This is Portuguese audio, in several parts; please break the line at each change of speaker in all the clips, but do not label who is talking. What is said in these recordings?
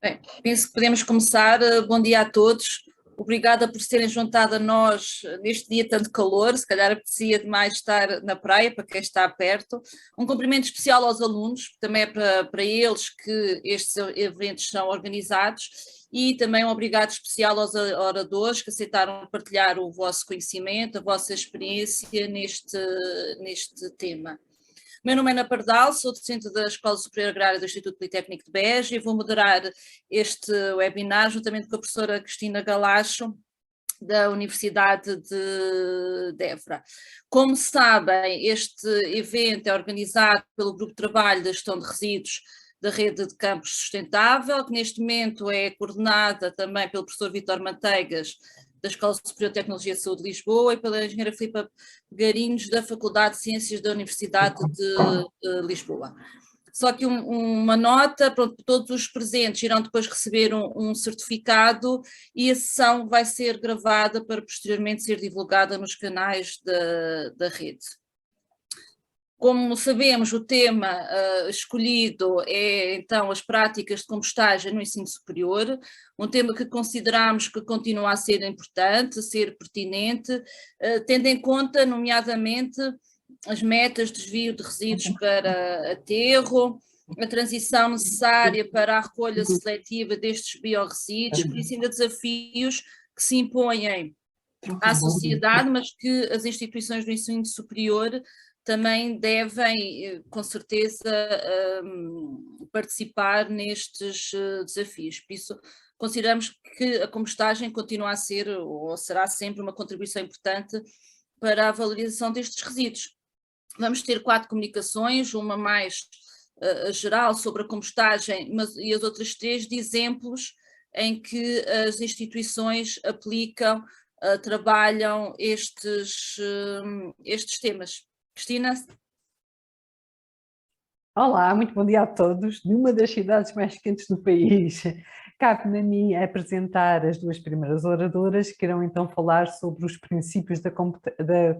Bem, penso que podemos começar. Bom dia a todos. Obrigada por se terem juntado a nós neste dia tanto calor, se calhar apetecia demais estar na praia, para quem está perto. Um cumprimento especial aos alunos, também é para eles que estes eventos são organizados, e também um obrigado especial aos oradores que aceitaram partilhar o vosso conhecimento, a vossa experiência neste tema. O meu nome é Ana Pardal, sou docente da Escola Superior Agrária do Instituto Politécnico de Beja e vou moderar este webinar juntamente com a professora Cristina Galacho, da Universidade de Évora. Como sabem, este evento é organizado pelo Grupo de Trabalho da Gestão de Resíduos da Rede de Campos Sustentável, que neste momento é coordenada também pelo professor Vítor Manteigas, da Escola Superior de Tecnologia de Saúde de Lisboa, e pela engenheira Filipa Garinhos, da Faculdade de Ciências da Universidade de Lisboa. Só que uma nota, pronto, todos os presentes irão depois receber um certificado e a sessão vai ser gravada para posteriormente ser divulgada nos canais da rede. Como sabemos, o tema escolhido é então as práticas de compostagem no ensino superior, um tema que consideramos que continua a ser importante, a ser pertinente, tendo em conta, nomeadamente, as metas de desvio de resíduos para aterro, a transição necessária para a recolha seletiva destes biorresíduos, por isso ainda desafios que se impõem à sociedade, mas que as instituições do ensino superior também devem, com certeza, participar nestes desafios. Por isso, consideramos que a compostagem continua a ser, ou será sempre, uma contribuição importante para a valorização destes resíduos. Vamos ter 4 comunicações, uma mais geral sobre a compostagem, e as outras 3 de exemplos em que as instituições aplicam, trabalham estes temas. Cristina?
Olá, muito bom dia a todos. De uma das cidades mais quentes do país, cabe-me a mim apresentar as 2 primeiras oradoras que irão então falar sobre os princípios da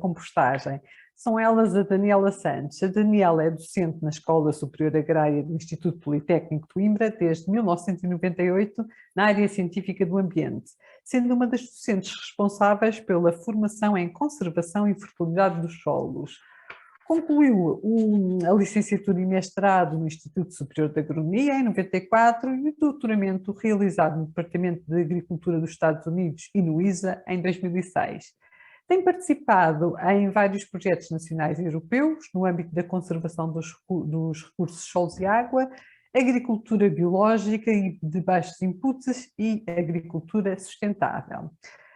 compostagem. São elas a Daniela Santos. A Daniela é docente na Escola Superior Agrária do Instituto Politécnico de Coimbra desde 1998 na área científica do ambiente, sendo uma das docentes responsáveis pela formação em conservação e fertilidade dos solos. Concluiu a licenciatura e mestrado no Instituto Superior de Agronomia em 94 e o doutoramento realizado no Departamento de Agricultura dos Estados Unidos e no ISA em 2006. Tem participado em vários projetos nacionais e europeus no âmbito da conservação dos recursos solos e água, agricultura biológica e de baixos inputs e agricultura sustentável.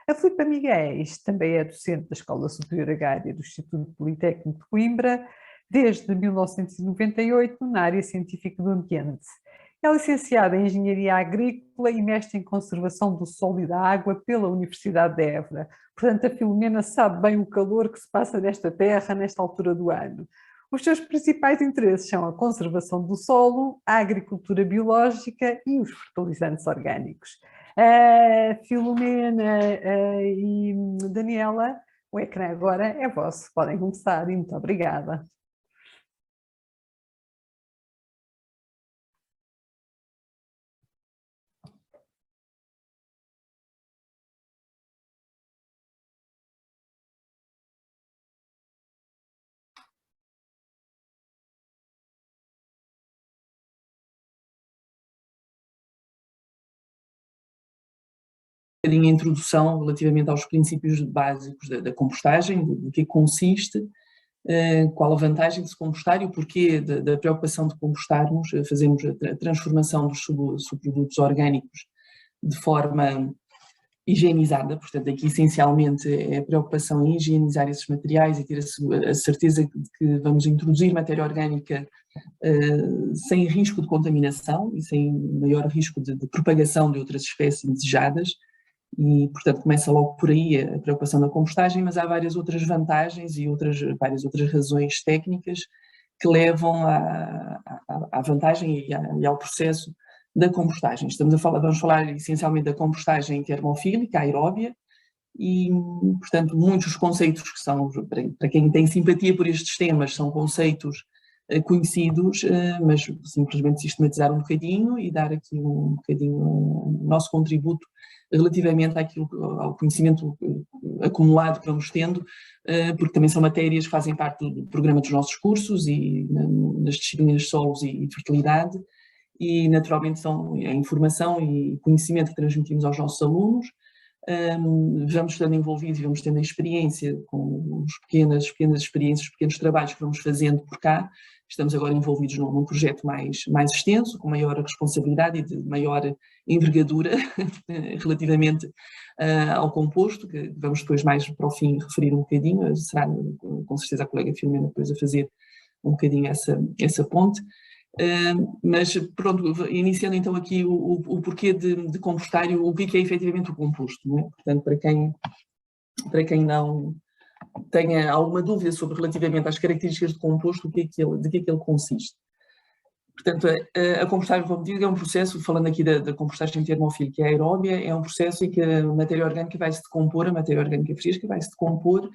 A Filipa Miguéis também é docente da Escola Superior Agrária do Instituto Politécnico de Coimbra desde 1998 na área científica do ambiente. É licenciada em Engenharia Agrícola e mestre em Conservação do Solo e da Água pela Universidade de Évora. Portanto, a Filomena sabe bem o calor que se passa nesta terra nesta altura do ano. Os seus principais interesses são a conservação do solo, a agricultura biológica e os fertilizantes orgânicos. Filomena e Daniela, o ecrã agora é vosso, podem começar e muito obrigada.
A introdução relativamente aos princípios básicos da compostagem, do que consiste, qual a vantagem de se compostar e o porquê da preocupação de compostarmos, fazermos a transformação dos subprodutos orgânicos de forma higienizada. Portanto, aqui essencialmente é a preocupação em higienizar esses materiais e ter a certeza de que vamos introduzir matéria orgânica sem risco de contaminação e sem maior risco de propagação de outras espécies indesejadas. E, portanto, começa logo por aí a preocupação da compostagem, mas há várias outras vantagens e várias outras razões técnicas que levam à vantagem e ao processo da compostagem. Vamos falar essencialmente da compostagem termofílica, aeróbia, e, portanto, muitos conceitos que são, para quem tem simpatia por estes temas, são conceitos conhecidos, mas simplesmente sistematizar um bocadinho e dar aqui um bocadinho o nosso contributo relativamente ao conhecimento acumulado que vamos tendo, porque também são matérias que fazem parte do programa dos nossos cursos e nas disciplinas de solos e fertilidade, e naturalmente são a informação e conhecimento que transmitimos aos nossos alunos. Vamos estando envolvidos e vamos tendo a experiência com as pequenas experiências, os pequenos trabalhos que vamos fazendo por cá. Estamos agora envolvidos num projeto mais extenso, com maior responsabilidade e de maior envergadura relativamente ao composto, que vamos depois mais para o fim referir um bocadinho. Será com certeza a colega Filomena depois a fazer um bocadinho essa ponte. Mas pronto, iniciando então aqui o porquê de compostário, o que é efetivamente o composto, não é? Portanto, para quem não tenha alguma dúvida relativamente às características do composto, de que é que ele consiste. Portanto, a compostagem, como digo, é um processo, falando aqui da compostagem termofílica aeróbia, é um processo em que a matéria orgânica vai se decompor, a matéria orgânica fresca vai se decompor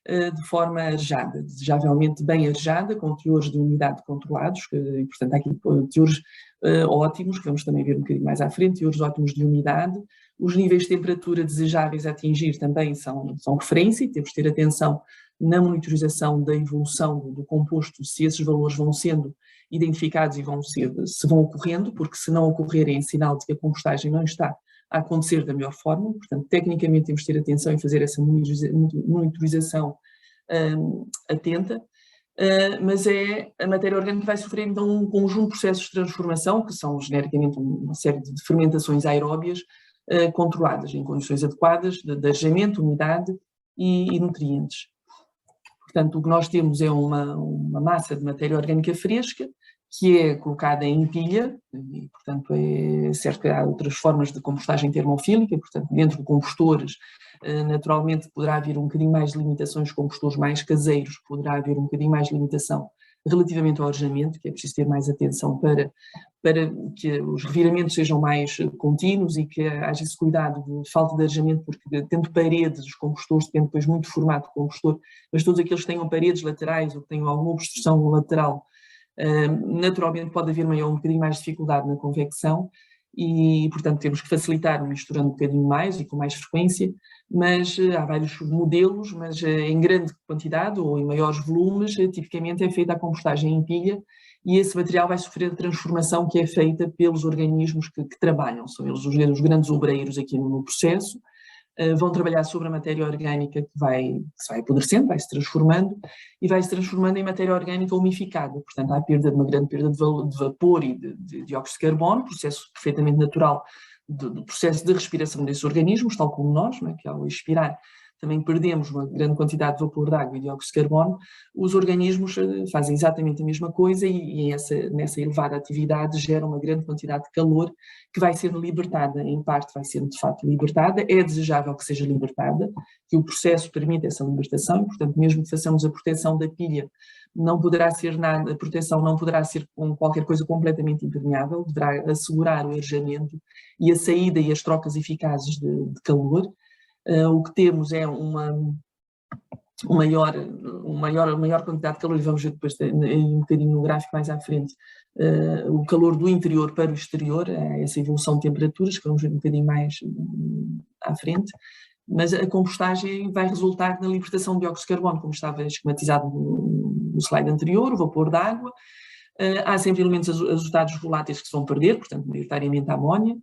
de forma arejada, desejavelmente bem arejada, com teores de umidade controlados, e portanto há aqui teores ótimos, que vamos também ver um bocadinho mais à frente, teores ótimos de umidade. Os níveis de temperatura desejáveis a atingir também são referência, e temos de ter atenção na monitorização da evolução do composto, se esses valores vão sendo identificados e se vão ocorrendo, porque se não ocorrerem é sinal de que a compostagem não está a acontecer da melhor forma. Portanto, tecnicamente temos de ter atenção em fazer essa monitorização atenta, mas a matéria orgânica vai sofrer então um conjunto de processos de transformação, que são genericamente uma série de fermentações aeróbias controladas em condições adequadas de arejamento, umidade e nutrientes. Portanto, o que nós temos é uma massa de matéria orgânica fresca que é colocada em pilha, e, portanto, é certo que há outras formas de compostagem termofílica, portanto, dentro de compostores, naturalmente poderá haver um bocadinho mais de limitações, compostores mais caseiros, poderá haver um bocadinho mais de limitação relativamente ao arejamento, que é preciso ter mais atenção para que os reviramentos sejam mais contínuos e que haja esse cuidado de falta de arejamento, porque tendo paredes, os compostores, depende depois muito do formato do compostor, mas todos aqueles que tenham paredes laterais ou que tenham alguma obstrução lateral, naturalmente pode haver um bocadinho mais de dificuldade na convecção e, portanto, temos que facilitar misturando um bocadinho mais e com mais frequência, mas há vários modelos, mas em grande quantidade ou em maiores volumes, tipicamente é feita a compostagem em pilha e esse material vai sofrer a transformação que é feita pelos organismos que trabalham, são eles os grandes obreiros aqui no processo, vão trabalhar sobre a matéria orgânica que se vai apodrecendo, vai se transformando e vai se transformando em matéria orgânica umificada. Portanto, há uma grande perda de vapor e de dióxido de carbono, processo perfeitamente natural do processo de respiração desses organismos, tal como nós, não é? Que ao expirar também perdemos uma grande quantidade de vapor de água e dióxido de carbono. Os organismos fazem exatamente a mesma coisa e nessa elevada atividade gera uma grande quantidade de calor que vai sendo libertada, em parte vai sendo de facto libertada, é desejável que seja libertada, que o processo permita essa libertação e, portanto, mesmo que façamos a proteção da pilha, não poderá ser nada, a proteção não poderá ser com qualquer coisa completamente impermeável, deverá assegurar o arejamento e a saída e as trocas eficazes de calor. O que temos é uma maior quantidade de calor, e vamos ver depois um bocadinho no gráfico mais à frente, o calor do interior para o exterior, essa evolução de temperaturas, que vamos ver um bocadinho mais à frente, mas a compostagem vai resultar na libertação de dióxido de carbono, como estava esquematizado no slide anterior, o vapor de água, há sempre elementos azotados voláteis que se vão perder, portanto, maioritariamente a amónia,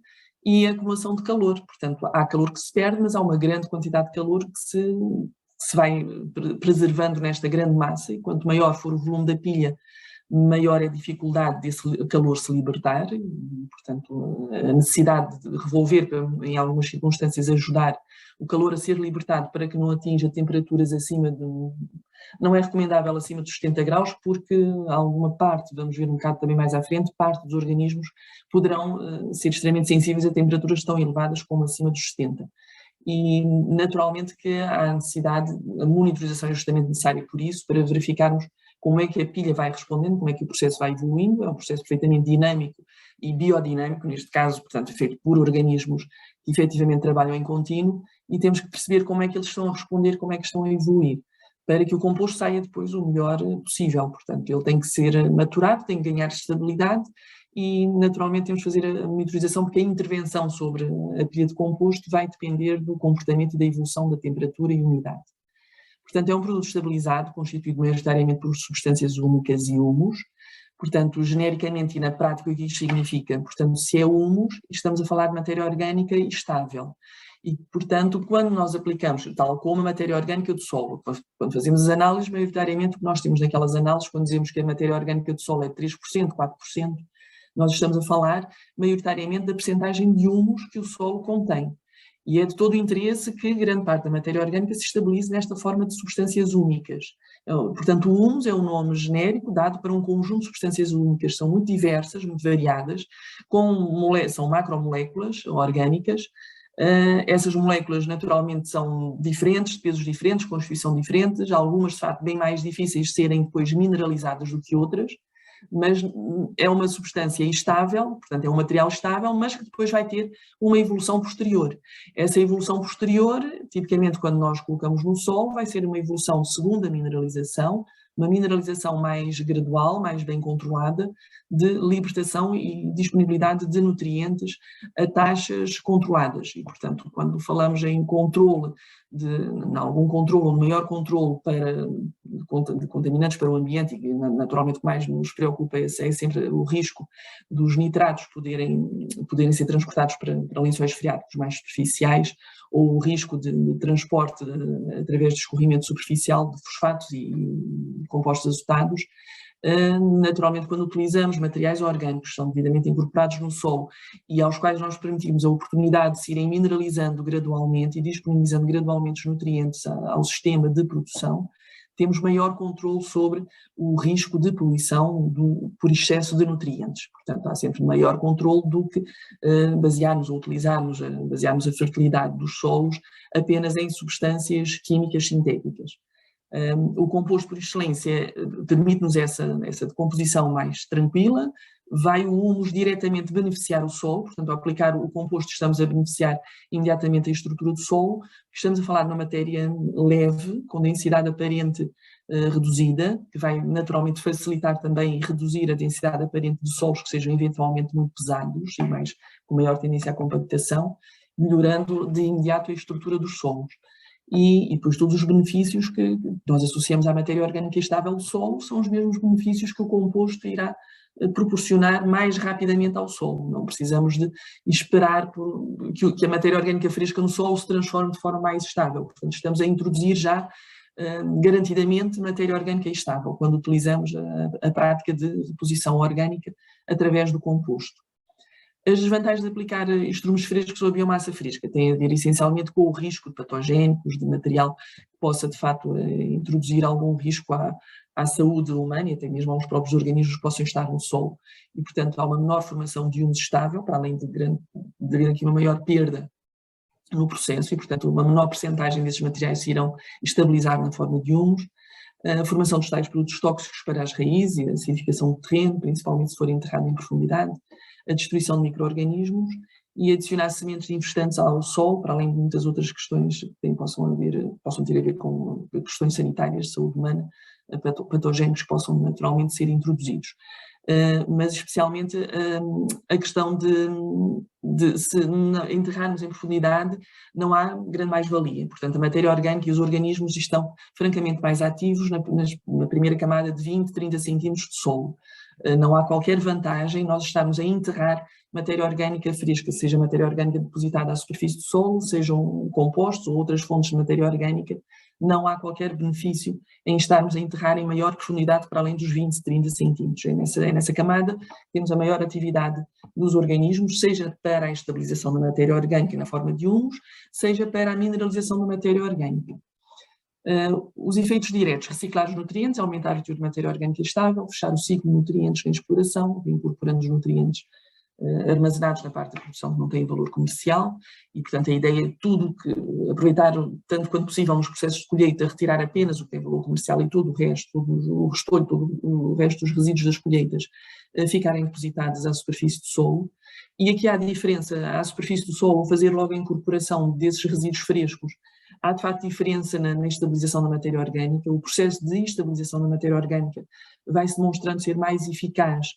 e a acumulação de calor, portanto, há calor que se perde, mas há uma grande quantidade de calor que se vai preservando nesta grande massa, e quanto maior for o volume da pilha, maior é a dificuldade desse calor se libertar, e, portanto, a necessidade de revolver, em algumas circunstâncias, ajudar o calor a ser libertado para que não atinja temperaturas não é recomendável acima dos 70 graus, porque alguma parte, vamos ver um bocado também mais à frente, parte dos organismos poderão ser extremamente sensíveis a temperaturas tão elevadas como acima dos 70. E naturalmente que há necessidade, a monitorização é justamente necessária por isso, para verificarmos como é que a pilha vai respondendo, como é que o processo vai evoluindo. É um processo perfeitamente dinâmico e biodinâmico, neste caso, portanto, feito por organismos que efetivamente trabalham em contínuo, e temos que perceber como é que eles estão a responder, como é que estão a evoluir. para que o composto saia depois o melhor possível. Portanto, ele tem que ser maturado, tem que ganhar estabilidade e, naturalmente, temos que fazer a monitorização, porque a intervenção sobre a pilha de composto vai depender do comportamento e da evolução da temperatura e umidade. Portanto, é um produto estabilizado, constituído maioritariamente por substâncias úmicas e humus. Portanto, genericamente e na prática, o que isto significa? Portanto, se é humus, estamos a falar de matéria orgânica estável. E, portanto, quando nós aplicamos, tal como a matéria orgânica do solo, quando fazemos as análises, maioritariamente o que nós temos naquelas análises, quando dizemos que a matéria orgânica do solo é 3%, 4%, nós estamos a falar maioritariamente da percentagem de humus que o solo contém. E é de todo o interesse que grande parte da matéria orgânica se estabilize nesta forma de substâncias úmicas. Portanto, o humus é um nome genérico dado para um conjunto de substâncias úmicas, são muito diversas, muito variadas, são macromoléculas orgânicas. Essas moléculas naturalmente são diferentes, de pesos diferentes, constituição diferentes, algumas de facto bem mais difíceis de serem depois mineralizadas do que outras, mas é uma substância estável, portanto é um material estável, mas que depois vai ter uma evolução posterior. Essa evolução posterior, tipicamente quando nós colocamos no solo, vai ser uma evolução segundo a mineralização, uma mineralização mais gradual, mais bem controlada, de libertação e disponibilidade de nutrientes a taxas controladas. E, portanto, quando falamos em controle, algum controle, maior controle de contaminantes para o ambiente, e naturalmente o que mais nos preocupa é sempre o risco dos nitratos poderem ser transportados para lençóis freáticos mais superficiais, ou o risco de transporte através de escorrimento superficial de fosfatos e compostos azotados. Naturalmente, quando utilizamos materiais orgânicos que são devidamente incorporados no solo e aos quais nós permitimos a oportunidade de se irem mineralizando gradualmente e disponibilizando gradualmente os nutrientes ao sistema de produção, temos maior controle sobre o risco de poluição por excesso de nutrientes. Portanto, há sempre maior controle do que basearmos a fertilidade dos solos apenas em substâncias químicas sintéticas. O composto por excelência permite-nos essa decomposição mais tranquila, vai o humus diretamente beneficiar o solo, portanto ao aplicar o composto estamos a beneficiar imediatamente a estrutura do solo, estamos a falar de uma matéria leve, com densidade aparente reduzida, que vai naturalmente facilitar também e reduzir a densidade aparente de solos que sejam eventualmente muito pesados e com maior tendência à compactação, melhorando de imediato a estrutura dos solos. E depois todos os benefícios que nós associamos à matéria orgânica estável do solo são os mesmos benefícios que o composto irá proporcionar mais rapidamente ao solo. Não precisamos de esperar que a matéria orgânica fresca no solo se transforme de forma mais estável. Portanto, estamos a introduzir já garantidamente matéria orgânica estável, quando utilizamos a prática de reposição orgânica através do composto. As desvantagens de aplicar estrumes frescos ou a biomassa fresca têm a ver essencialmente com o risco de patogénicos, de material que possa de facto introduzir algum risco à saúde humana e até mesmo aos próprios organismos que possam estar no solo. E, portanto, há uma menor formação de humus estável, para além de haver aqui uma maior perda no processo e, portanto, uma menor percentagem desses materiais se irão estabilizar na forma de humus. A formação dos tais produtos tóxicos para as raízes e a acidificação do terreno, principalmente se for enterrado em profundidade, a destruição de micro-organismos e adicionar sementes infestantes ao solo, para além de muitas outras questões que possam ter a ver com questões sanitárias de saúde humana, patogénicos que possam naturalmente ser introduzidos. Mas especialmente a questão de se enterrarmos em profundidade não há grande mais-valia. Portanto, a matéria orgânica e os organismos estão francamente mais ativos na primeira camada de 20, 30 centímetros de solo. Não há qualquer vantagem nós estarmos a enterrar matéria orgânica fresca, seja matéria orgânica depositada à superfície do solo, sejam compostos ou outras fontes de matéria orgânica. Não há qualquer benefício em estarmos a enterrar em maior profundidade para além dos 20, 30 centímetros. É nessa camada que temos a maior atividade dos organismos, seja para a estabilização da matéria orgânica na forma de humus, seja para a mineralização da matéria orgânica. Os efeitos diretos: reciclar os nutrientes, aumentar o teor de matéria orgânica estável, fechar o ciclo de nutrientes em exploração, incorporando os nutrientes armazenados na parte da produção que não têm valor comercial e, portanto, a ideia é aproveitar tanto quanto possível nos processos de colheita, retirar apenas o que tem valor comercial e todo o resto, todo o restolho, todo o resto dos resíduos das colheitas ficarem depositados à superfície do solo. E aqui há a diferença: à superfície do solo, fazer logo a incorporação desses resíduos frescos há de facto diferença na estabilização da matéria orgânica. O processo de estabilização da matéria orgânica vai-se demonstrando ser mais eficaz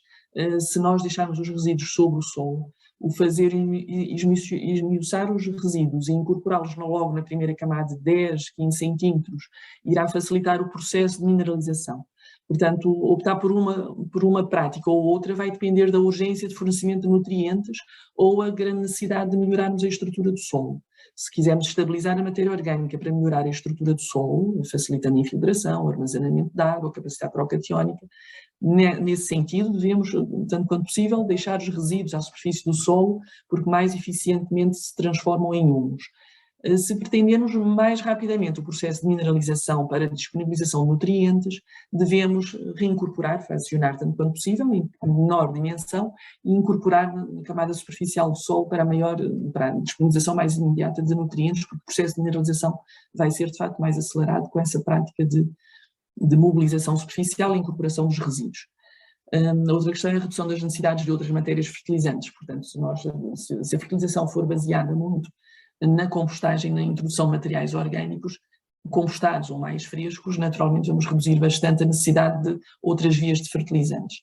se nós deixarmos os resíduos sobre o solo. O fazer esmiuçar os resíduos e incorporá-los logo na primeira camada de 10, 15 centímetros irá facilitar o processo de mineralização. Portanto, optar por uma prática ou outra vai depender da urgência de fornecimento de nutrientes ou a grande necessidade de melhorarmos a estrutura do solo. Se quisermos estabilizar a matéria orgânica para melhorar a estrutura do solo, facilitando a infiltração, o armazenamento de água, a capacidade procatiónica, nesse sentido devemos, tanto quanto possível, deixar os resíduos à superfície do solo, porque mais eficientemente se transformam em humus. Se pretendermos mais rapidamente o processo de mineralização para a disponibilização de nutrientes, devemos reincorporar, fracionar tanto quanto possível, em menor dimensão, e incorporar na camada superficial do solo para a disponibilização mais imediata de nutrientes, porque o processo de mineralização vai ser de facto mais acelerado com essa prática de mobilização superficial e incorporação dos resíduos. A outra questão é a redução das necessidades de outras matérias fertilizantes. Portanto, se a fertilização for baseada muito na compostagem, na introdução de materiais orgânicos, compostados ou mais frescos, naturalmente vamos reduzir bastante a necessidade de outras vias de fertilizantes.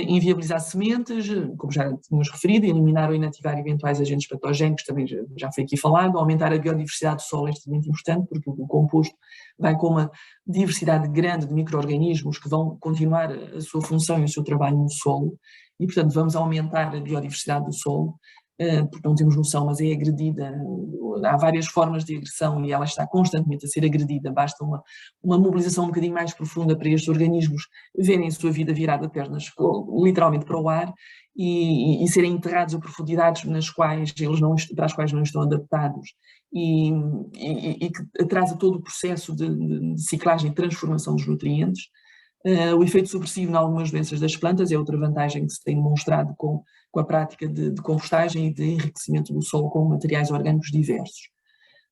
Inviabilizar sementes, como já tínhamos referido, eliminar ou inativar eventuais agentes patogénicos, também já foi aqui falado, aumentar a biodiversidade do solo é extremamente importante, porque o composto vai com uma diversidade grande de micro-organismos que vão continuar a sua função e o seu trabalho no solo, e portanto vamos aumentar a biodiversidade do solo, porque não temos noção, mas é agredida, há várias formas de agressão e ela está constantemente a ser agredida, basta uma mobilização um bocadinho mais profunda para estes organismos verem a sua vida virada de pernas literalmente para o ar e serem enterrados a profundidades para as quais não estão adaptados e que atrasa todo o processo de ciclagem e transformação dos nutrientes. O efeito supressivo em algumas doenças das plantas é outra vantagem que se tem demonstrado com a prática de compostagem e de enriquecimento do solo com materiais orgânicos diversos.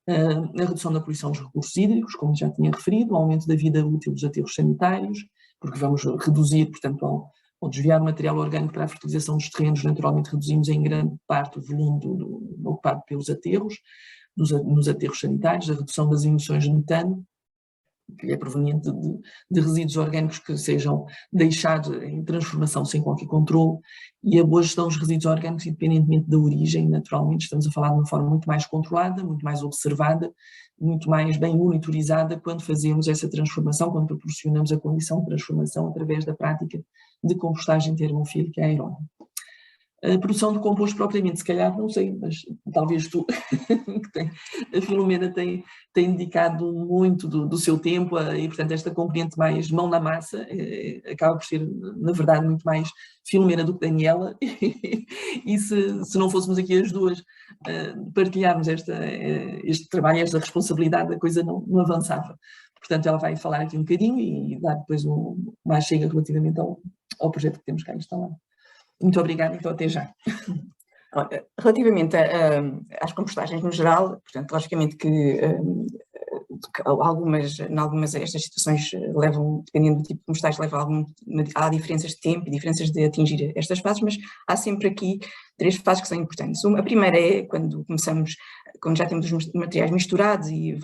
A redução da poluição dos recursos hídricos, como já tinha referido, o aumento da vida útil dos aterros sanitários, porque vamos reduzir, portanto, ao desviar o material orgânico para a fertilização dos terrenos, naturalmente reduzimos em grande parte o volume ocupado pelos aterros, nos aterros sanitários, a redução das emissões de metano, que é proveniente de resíduos orgânicos que sejam deixados em transformação sem qualquer controle, e a boa gestão dos resíduos orgânicos, independentemente da origem, naturalmente estamos a falar de uma forma muito mais controlada, muito mais observada, muito mais bem monitorizada quando fazemos essa transformação, quando proporcionamos a condição de transformação através da prática de compostagem termofílica aeróbica. A produção de composto propriamente, se calhar, não sei, mas talvez tu, a Filomena tem dedicado muito do seu tempo e, portanto, esta componente mais mão na massa acaba por ser, na verdade, muito mais Filomena do que Daniela e se não fôssemos aqui as duas partilharmos este trabalho, esta responsabilidade, a coisa não avançava. Portanto, ela vai falar aqui um bocadinho e dar depois mais chega relativamente ao projeto que temos cá instalado. Muito obrigada, então até já.
Relativamente às compostagens no geral, portanto, logicamente que algumas estas situações levam, dependendo do tipo de compostagem, há diferenças de tempo e diferenças de atingir estas fases, mas há sempre aqui 3 fases que são importantes. A primeira é quando já temos os materiais misturados e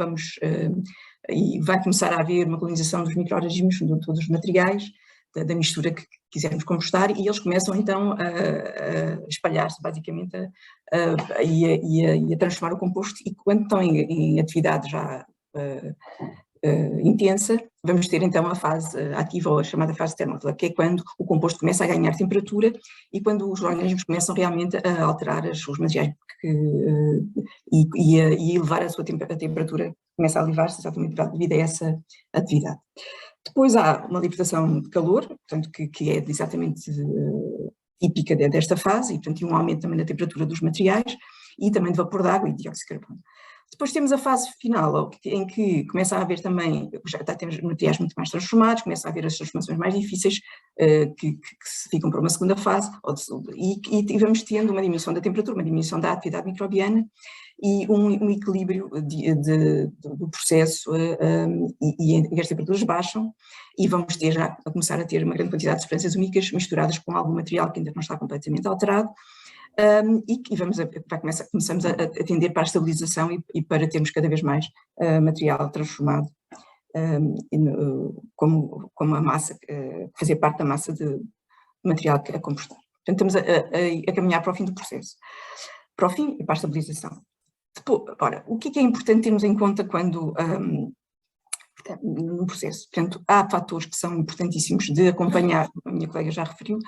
vai começar a haver uma colonização dos micro-organismos de todos os materiais, da mistura que quisermos compostar, e eles começam então a espalhar-se basicamente e a transformar o composto, e quando estão em atividade já intensa, vamos ter então a fase ativa, ou a chamada fase termófila, que é quando o composto começa a ganhar temperatura e quando os organismos começam realmente a alterar os materiais e elevar a temperatura, começa a elevar-se exatamente devido a essa atividade. Depois há uma libertação de calor, portanto, que é exatamente típica desta fase, e portanto um aumento também da temperatura dos materiais e também de vapor de água e dióxido de carbono. Depois temos a fase final, em que começa a haver também, já temos materiais muito mais transformados, começa a haver as transformações mais difíceis, que se ficam para uma segunda fase, e vamos tendo uma diminuição da temperatura, uma diminuição da atividade microbiana e um equilíbrio do processo, e as temperaturas baixam, e vamos começar a ter uma grande quantidade de substâncias úmicas misturadas com algum material que ainda não está completamente alterado. começamos a tender para a estabilização e para termos cada vez mais material transformado como a massa, fazer parte da massa de material a compostar. Portanto, estamos a caminhar para o fim do processo, para o fim e para a estabilização. Depois, ora, o que é importante termos em conta quando no processo? Portanto, há fatores que são importantíssimos de acompanhar, a minha colega já referiu,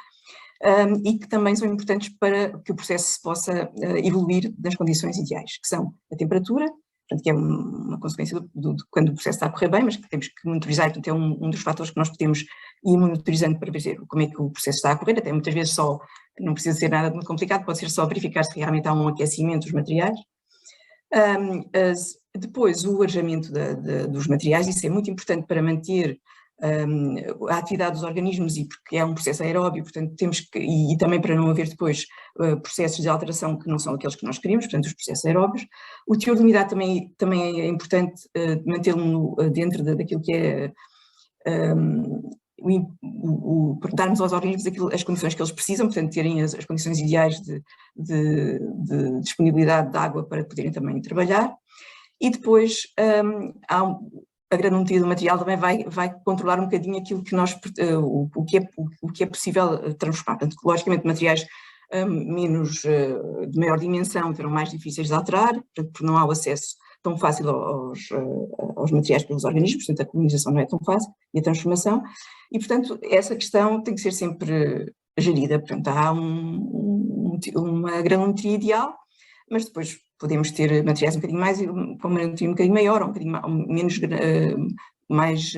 e que também são importantes para que o processo possa evoluir das condições ideais, que são a temperatura, portanto, que é uma consequência de quando o processo está a correr bem, mas que temos que monitorizar, portanto, é um dos fatores que nós podemos ir monitorizando para ver como é que o processo está a correr, até muitas vezes só, não precisa ser nada muito complicado, pode ser só verificar se realmente há um aquecimento dos materiais. Depois, o arejamento dos materiais, isso é muito importante para manter a atividade dos organismos e porque é um processo aeróbio, portanto temos que, e também para não haver depois processos de alteração que não são aqueles que nós queremos, portanto os processos aeróbios. O teor de umidade também é importante mantê-lo dentro daquilo que é darmos aos organismos as condições que eles precisam, portanto terem as condições ideais de disponibilidade de água para poderem também trabalhar. E depois a granometria do material também vai controlar um bocadinho aquilo que o que é possível transformar. Portanto, logicamente, materiais de maior dimensão serão mais difíceis de alterar, portanto, porque não há o acesso tão fácil aos materiais pelos organismos, portanto, a colonização não é tão fácil e a transformação, e, portanto, essa questão tem que ser sempre gerida. Portanto, há uma granometria ideal, mas depois podemos ter materiais um bocadinho mais, com uma granometria um bocadinho maior, ou um bocadinho menos, mais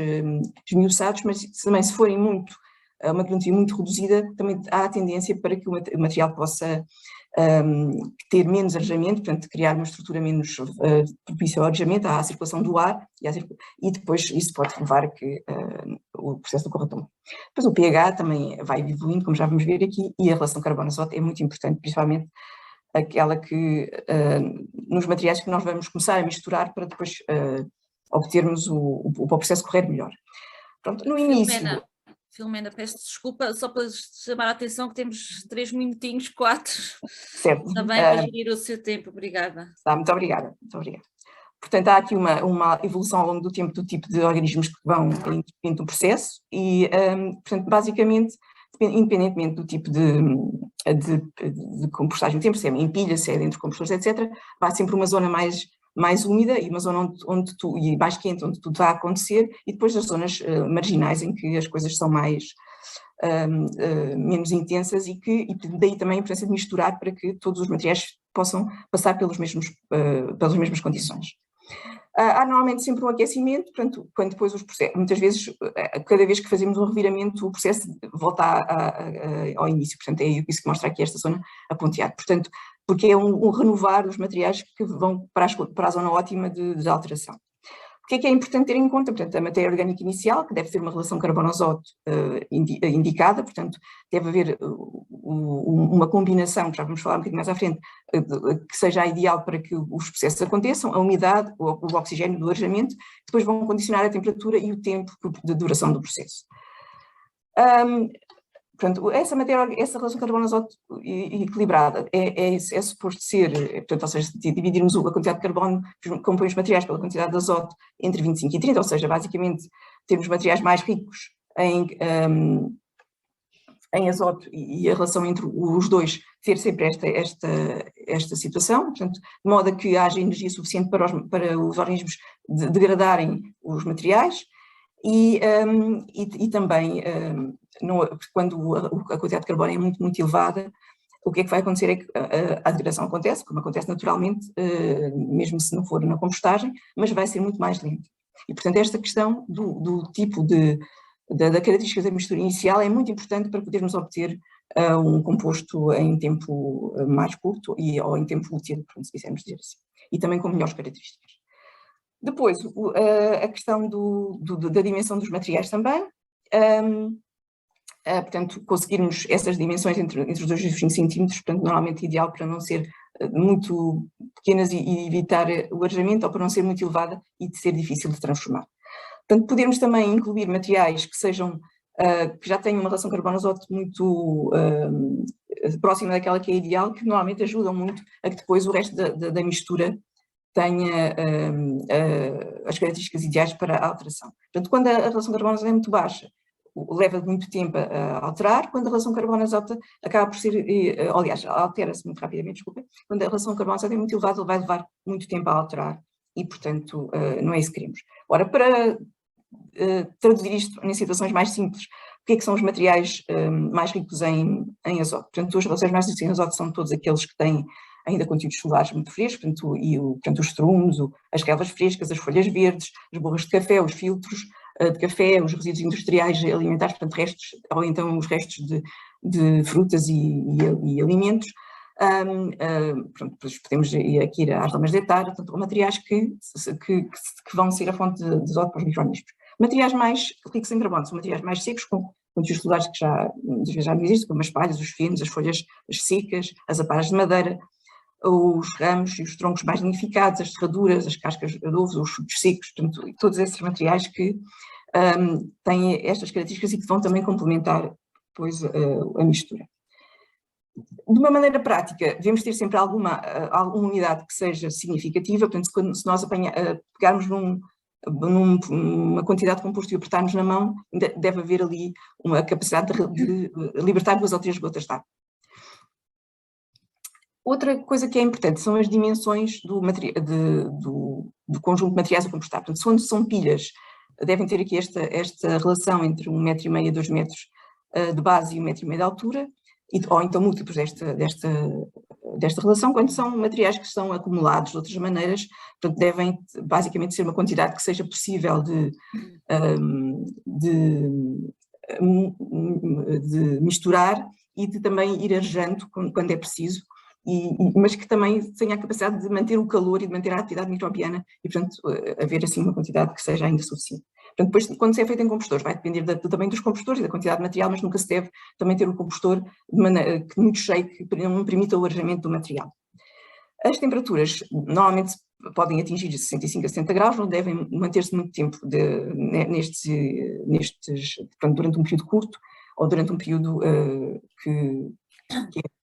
esmiuçados, mas também se forem uma granometria muito reduzida, também há a tendência para que o material possa ter menos arejamento, portanto criar uma estrutura menos propícia ao arejamento, à circulação do ar, e depois isso pode levar a que o processo não corra tão bem. Depois o pH também vai evoluindo, como já vamos ver aqui, e a relação carbono-azoto é muito importante, principalmente aquela que nos materiais que nós vamos começar a misturar para depois obtermos o processo correr melhor. Pronto, no início...
Filomena, peço desculpa, só para chamar a atenção que temos 3 minutinhos, 4.
Certo.
Também para gerir o seu tempo, obrigada.
Muito obrigada, muito obrigada. Portanto, há aqui uma evolução ao longo do tempo do tipo de organismos que vão intervindo no processo e, portanto, basicamente, independentemente do tipo de compostagem que temos, se é em pilha, se é dentro de compostores, etc., há sempre uma zona mais úmida e uma zona e mais quente onde tudo vai acontecer, e depois as zonas marginais em que as coisas são menos intensas e daí também a importância de misturar para que todos os materiais possam passar pelas mesmas condições. Há normalmente sempre um aquecimento, portanto, quando depois os processos, muitas vezes, cada vez que fazemos um reviramento, o processo volta ao início, portanto é isso que mostra aqui esta zona aponteada, portanto, porque é um renovar os materiais que vão para a zona ótima de alteração. O que é importante ter em conta? Portanto, a matéria orgânica inicial, que deve ter uma relação carbono-azoto indicada, portanto, deve haver uma combinação, que já vamos falar um bocadinho mais à frente, que seja ideal para que os processos aconteçam, a umidade, o oxigênio do arejamento, depois vão condicionar a temperatura e o tempo de duração do processo. Portanto, essa relação carbono-azoto equilibrada é suposto ser, portanto, ou seja, dividirmos a quantidade de carbono que compõe os materiais pela quantidade de azoto entre 25 e 30, ou seja, basicamente termos materiais mais ricos em azoto e a relação entre os dois ter sempre esta situação, portanto, de modo a que haja energia suficiente para os organismos degradarem os materiais. E também, quando a quantidade de carbono é muito, muito elevada, o que é que vai acontecer é que a degradação acontece, como acontece naturalmente, mesmo se não for na compostagem, mas vai ser muito mais lenta. E, portanto, esta questão do tipo da característica da mistura inicial é muito importante para podermos obter um composto em tempo mais curto ou em tempo útil, se quisermos dizer assim, e também com melhores características. Depois, a questão da dimensão dos materiais também, portanto, conseguirmos essas dimensões entre os 2 e os 5 centímetros, portanto, normalmente ideal para não ser muito pequenas e evitar o arejamento, ou para não ser muito elevada e de ser difícil de transformar. Portanto, podemos também incluir materiais que sejam, que já tenham uma relação carbono-azoto muito próxima daquela que é ideal, que normalmente ajudam muito a que depois o resto da mistura tenha as características ideais para a alteração. Portanto, quando a relação carbonosa é muito baixa, leva muito tempo a alterar. Quando a relação carbonosa alta acaba por ser, aliás, altera-se muito rapidamente, desculpem. Quando a relação carbonosa é muito elevada, vai levar muito tempo a alterar e, portanto, não é isso que queremos. Ora, para traduzir isto em situações mais simples, o que é que são os materiais mais ricos em azoto? Portanto, as relações mais ricas em azoto são todos aqueles que têm ainda conteúdos solares muito frescos, portanto, os estrumes, as relvas frescas, as folhas verdes, as borras de café, os filtros de café, os resíduos industriais alimentares, portanto, restos, ou então os restos de frutas e alimentos. Pronto, podemos aqui ir às lamas de hectare, portanto, materiais que vão ser a fonte de azoto para os micro-organismos. Materiais mais ricos em carbono são materiais mais secos, com conteúdos solares que muitas vezes já não existem, como as palhas, os fenos, as folhas secas, as aparas de madeira, os ramos e os troncos mais lignificados, as serraduras, as cascas de ovos, os frutos secos, portanto, todos esses materiais que têm estas características e que vão também complementar depois a mistura. De uma maneira prática, devemos ter sempre alguma unidade que seja significativa, portanto, se nós pegarmos numa quantidade de composto e apertarmos na mão, deve haver ali uma capacidade de libertar 2 ou 3 gotas de água. Outra coisa que é importante são as dimensões do conjunto de materiais a compostar. Portanto, quando são pilhas, devem ter aqui esta relação entre 1,5 metro e 2 metros de base e 1,5 metro de altura, ou então múltiplos desta relação. Quando são materiais que são acumulados de outras maneiras, portanto, devem basicamente ser uma quantidade que seja possível de misturar e de também ir arejando quando é preciso, mas que também tenha a capacidade de manter o calor e de manter a atividade microbiana e, portanto, haver assim uma quantidade que seja ainda suficiente. Portanto, depois, quando se é feito em compostores, vai depender também dos compostores e da quantidade de material, mas nunca se deve também ter um compostor de maneira muito cheio, que não permita o arejamento do material. As temperaturas normalmente podem atingir 65 a 70 graus, não devem manter-se muito tempo portanto, durante um período curto ou durante um período que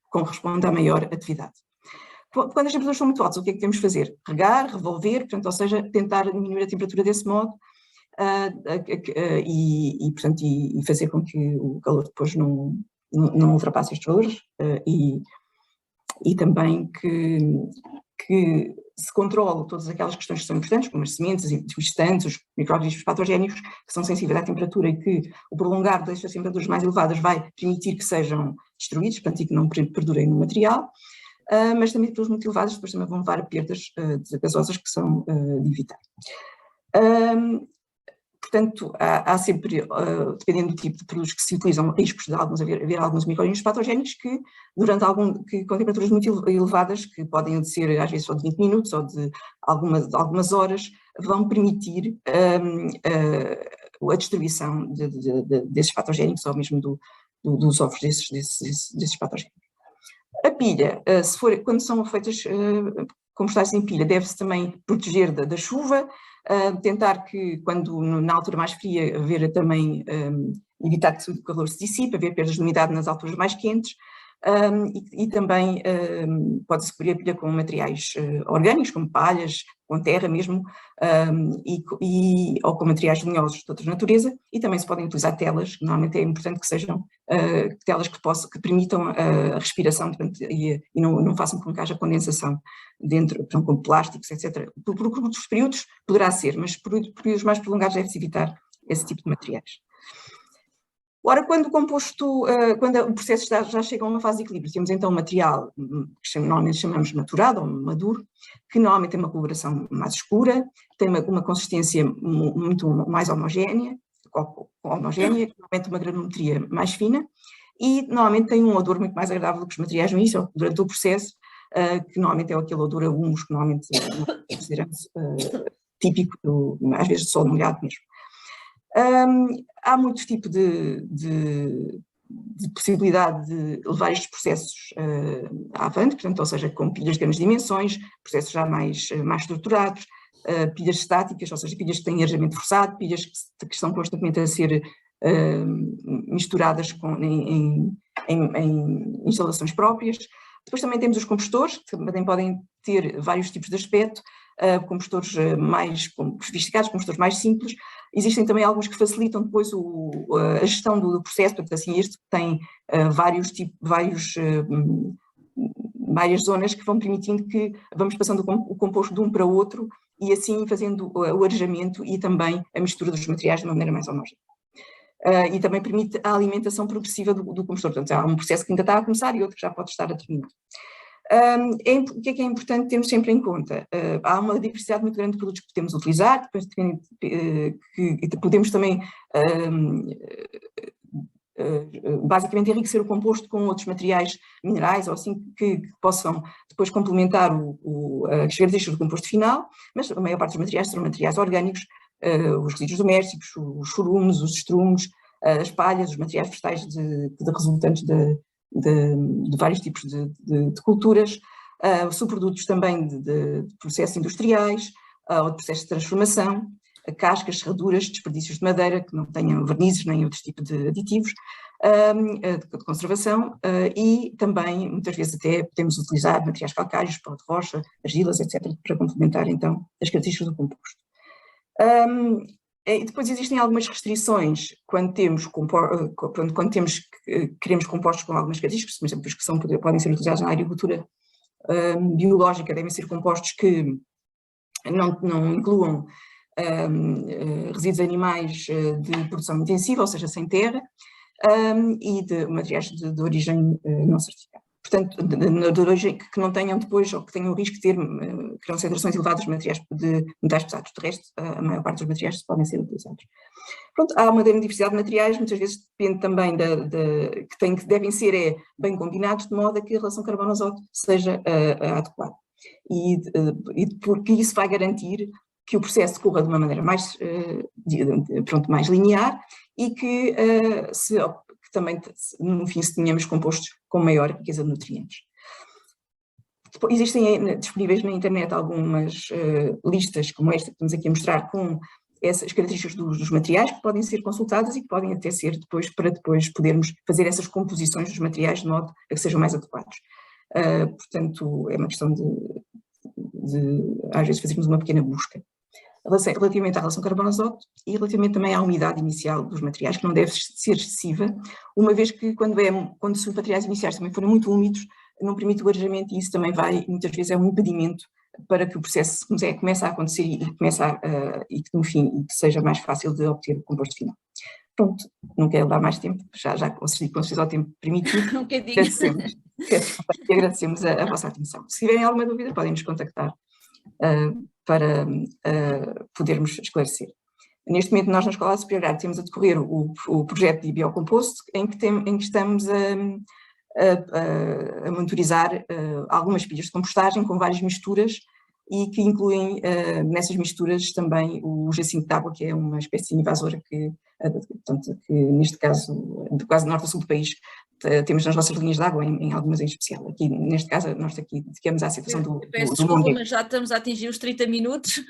corresponde à maior atividade. Quando as temperaturas são muito altas, o que é que temos de fazer? Regar, revolver, portanto, ou seja, tentar diminuir a temperatura desse modo e fazer com que o calor depois não ultrapasse estes valores e também que se controle todas aquelas questões que são importantes, como as sementes, os gestantes, os micro-organismos patogénicos, que são sensíveis à temperatura e que o prolongar destas temperaturas mais elevadas vai permitir que sejam destruídos, portanto, e que não perdurem no material, mas também temperaturas muito elevadas depois também vão levar a perdas gasosas que são de evitar. Portanto, há sempre, dependendo do tipo de produtos que se utilizam, riscos de haver alguns micro-organismos patogénicos que, com temperaturas muito elevadas, que podem ser às vezes só de 20 minutos ou de algumas horas, vão permitir a destruição desses patogénicos ou mesmo dos ovos desses patogénicos. A pilha, quando são feitas compostagens em pilha, deve-se também proteger da chuva, tentar que, quando na altura mais fria, evitar que o calor se dissipe, haver perdas de umidade nas alturas mais quentes, e também pode-se cobrir a pilha com materiais orgânicos, como palhas, com terra mesmo, ou com materiais lenhosos de outra natureza, e também se podem utilizar telas, que normalmente é importante que sejam telas que permitam a respiração, portanto, e não façam com que haja condensação dentro, portanto, com plásticos, etc. Por curtos períodos poderá ser, mas por períodos mais prolongados deve-se evitar esse tipo de materiais. Ora, quando o processo já chega a uma fase de equilíbrio, temos então um material que normalmente chamamos maturado ou maduro, que normalmente tem uma coloração mais escura, tem uma consistência muito mais homogénea, normalmente uma granometria mais fina, e normalmente tem um odor muito mais agradável do que os materiais no início, durante o processo, que normalmente é aquele odor a humus, que normalmente consideramos típico, às vezes de sol molhado mesmo. Há muitos tipos de possibilidade de levar estes processos avante, portanto, ou seja, com pilhas de grandes dimensões, processos já mais estruturados, pilhas estáticas, ou seja, pilhas que têm arejamento forçado, pilhas que estão constantemente a ser misturadas em instalações próprias. Depois também temos os compostores, que também podem ter vários tipos de aspecto, compostores mais sofisticados, compostores mais simples. Existem também alguns que facilitam depois a gestão do processo, portanto, assim, este tem várias zonas que vão permitindo que vamos passando o composto de um para o outro e assim fazendo o arejamento e também a mistura dos materiais de uma maneira mais homogénea. E também permite a alimentação progressiva do compostor, portanto há um processo que ainda está a começar e outro que já pode estar a terminar. O que é importante termos sempre em conta? Há uma diversidade muito grande de produtos que podemos utilizar, depois que podemos também basicamente enriquecer o composto com outros materiais minerais ou assim que possam depois complementar as características do composto final, mas a maior parte dos materiais serão materiais orgânicos, os resíduos domésticos, os chorumes, os estrumos, as palhas, os materiais vegetais resultantes de vários tipos de culturas, subprodutos também de processos industriais ou de processos de transformação, cascas, serraduras, desperdícios de madeira que não tenham vernizes nem outros tipos de aditivos de conservação e também muitas vezes até podemos utilizar materiais calcários, pó de rocha, argilas, etc. para complementar então as características do composto. E depois existem algumas restrições quando queremos compostos com algumas características, por exemplo, os que podem ser utilizados na agricultura biológica, devem ser compostos que não incluam resíduos animais de produção intensiva, ou seja, sem terra, e de materiais de origem não certificada. Portanto, de origem que não tenham depois, ou que tenham o risco de ter concentrações elevadas de materiais de metais pesados. De resto, a maior parte dos materiais podem ser utilizados. Pronto, há uma grande diversidade de materiais, muitas vezes depende também que devem ser bem combinados, de modo a que a relação carbono-azoto seja adequada. E porque isso vai garantir que o processo corra de uma maneira mais linear e que também, no fim, se tenhamos compostos com maior riqueza de nutrientes. Existem disponíveis na internet algumas listas, como esta que estamos aqui a mostrar, com essas características dos materiais que podem ser consultadas e que podem até ser para depois podermos fazer essas composições dos materiais de modo a que sejam mais adequados. Portanto, é uma questão de às vezes fazermos uma pequena busca. Relativamente à relação carbono-azoto e relativamente também à umidade inicial dos materiais, que não deve ser excessiva, uma vez que quando os materiais iniciais também forem muito úmidos, não permite o arejamento e isso também muitas vezes é um impedimento para que o processo comece a acontecer e que no fim seja mais fácil de obter o composto final. Pronto, não quero dar mais tempo, já consegui ao tempo permitido. Agradecemos a vossa atenção. Se tiverem alguma dúvida, podem nos contactar para podermos esclarecer. Neste momento, nós na Escola Superior temos a decorrer o projeto de biocomposto, em que estamos a monitorizar algumas pilhas de compostagem com várias misturas e que incluem nessas misturas também o jacinto de tábua, que é uma espécie invasora que neste caso, quase norte a sul do país, temos nas nossas linhas de água, em algumas em especial. Aqui, neste caso, nós aqui dedicamos à situação do
desculpa, mas já estamos a atingir os 30 minutos.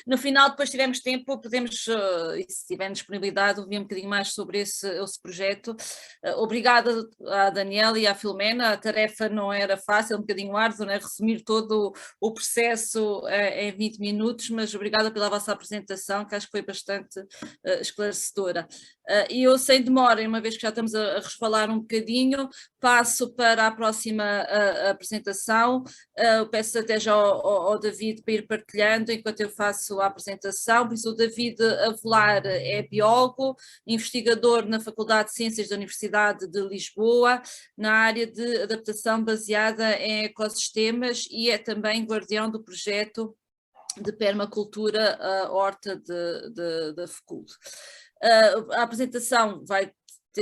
No final, depois tivermos tempo, podemos, e se tiver disponibilidade, ouvir um bocadinho mais sobre esse projeto. Obrigada à Daniela e à Filomena, a tarefa não era fácil, um bocadinho árdua, né? Resumir todo o processo em 20 minutos, mas obrigada pela vossa apresentação, que acho que foi bastante esclarecedora. E eu, sem demora, uma vez que já estamos a resfalar um bocadinho, passo para a próxima apresentação. Peço até já ao David para ir partilhando enquanto eu faço a apresentação. Por isso, o David Avelar é biólogo, investigador na Faculdade de Ciências da Universidade de Lisboa, na área de adaptação baseada em ecossistemas e é também guardião do projeto de permacultura Horta da FECULT. A apresentação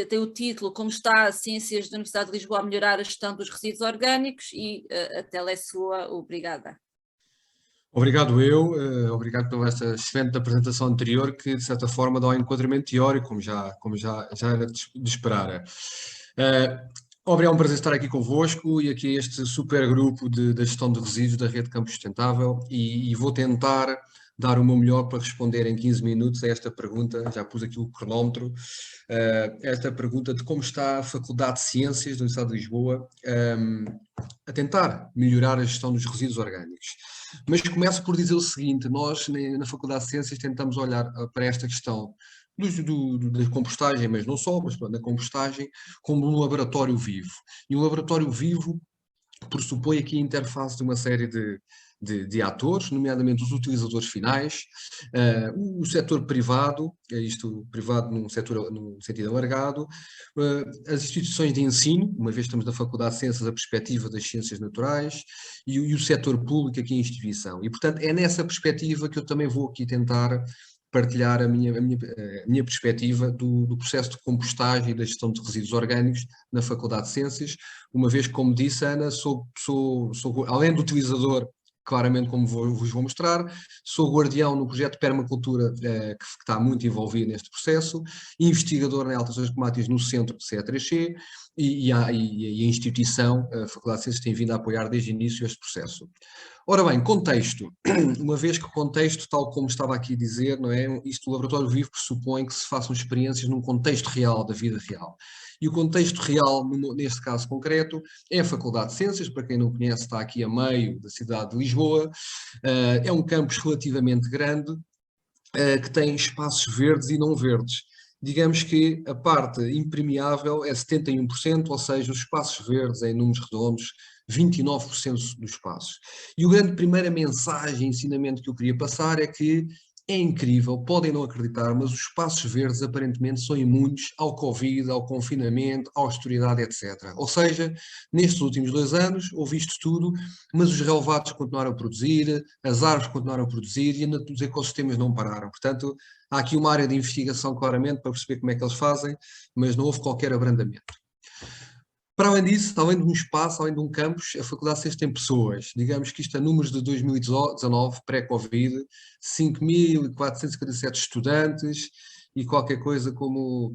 tem o título Como está a Ciências da Universidade de Lisboa a melhorar a gestão dos resíduos orgânicos e a tela é sua. Obrigada.
Obrigado obrigado pela esta excelente apresentação anterior que de certa forma dá um enquadramento teórico, como já era de esperar. É um prazer estar aqui convosco e aqui este super grupo da gestão de resíduos da Rede Campo Sustentável e vou tentar dar o meu melhor para responder em 15 minutos a esta pergunta, já pus aqui o cronómetro, esta pergunta de como está a Faculdade de Ciências da Universidade de Lisboa a tentar melhorar a gestão dos resíduos orgânicos. Mas começo por dizer o seguinte, nós na Faculdade de Ciências tentamos olhar para esta questão da compostagem, mas não só, mas da compostagem, como um laboratório vivo. E um laboratório vivo pressupõe aqui a interface de uma série de atores, nomeadamente os utilizadores finais, o setor privado, isto privado num sentido alargado, as instituições de ensino, uma vez estamos na Faculdade de Ciências, a perspectiva das ciências naturais, e o setor público aqui em instituição. E, portanto, é nessa perspectiva que eu também vou aqui tentar partilhar a minha perspectiva do processo de compostagem e da gestão de resíduos orgânicos na Faculdade de Ciências, uma vez que, como disse Ana, sou além do utilizador, claramente como vos vou mostrar, sou guardião no projeto de permacultura que está muito envolvido neste processo, investigador em alterações climáticas no centro de CE3C e a instituição, a Faculdade de Ciências, tem vindo a apoiar desde o início este processo. Ora bem, contexto. Uma vez que o contexto, tal como estava aqui a dizer, não é? Isto, o laboratório vivo pressupõe que se façam experiências num contexto real, da vida real. E o contexto real, neste caso concreto, é a Faculdade de Ciências, para quem não conhece, está aqui a meio da cidade de Lisboa, é um campus relativamente grande, que tem espaços verdes e não verdes. Digamos que a parte impermeável é 71%, ou seja, os espaços verdes, em números redondos, 29% dos espaços. E a primeira mensagem, ensinamento que eu queria passar é que é incrível, podem não acreditar, mas os espaços verdes aparentemente são imunes ao Covid, ao confinamento, à austeridade, etc. Ou seja, nestes últimos 2 anos houve isto tudo, mas os relevados continuaram a produzir, as árvores continuaram a produzir e os ecossistemas não pararam. Portanto, há aqui uma área de investigação claramente para perceber como é que eles fazem, mas não houve qualquer abrandamento. Para além disso, além de um espaço, além de um campus, a Faculdade de Ciências tem pessoas. Digamos que isto é números de 2019, pré-Covid, 5.457 estudantes e qualquer coisa como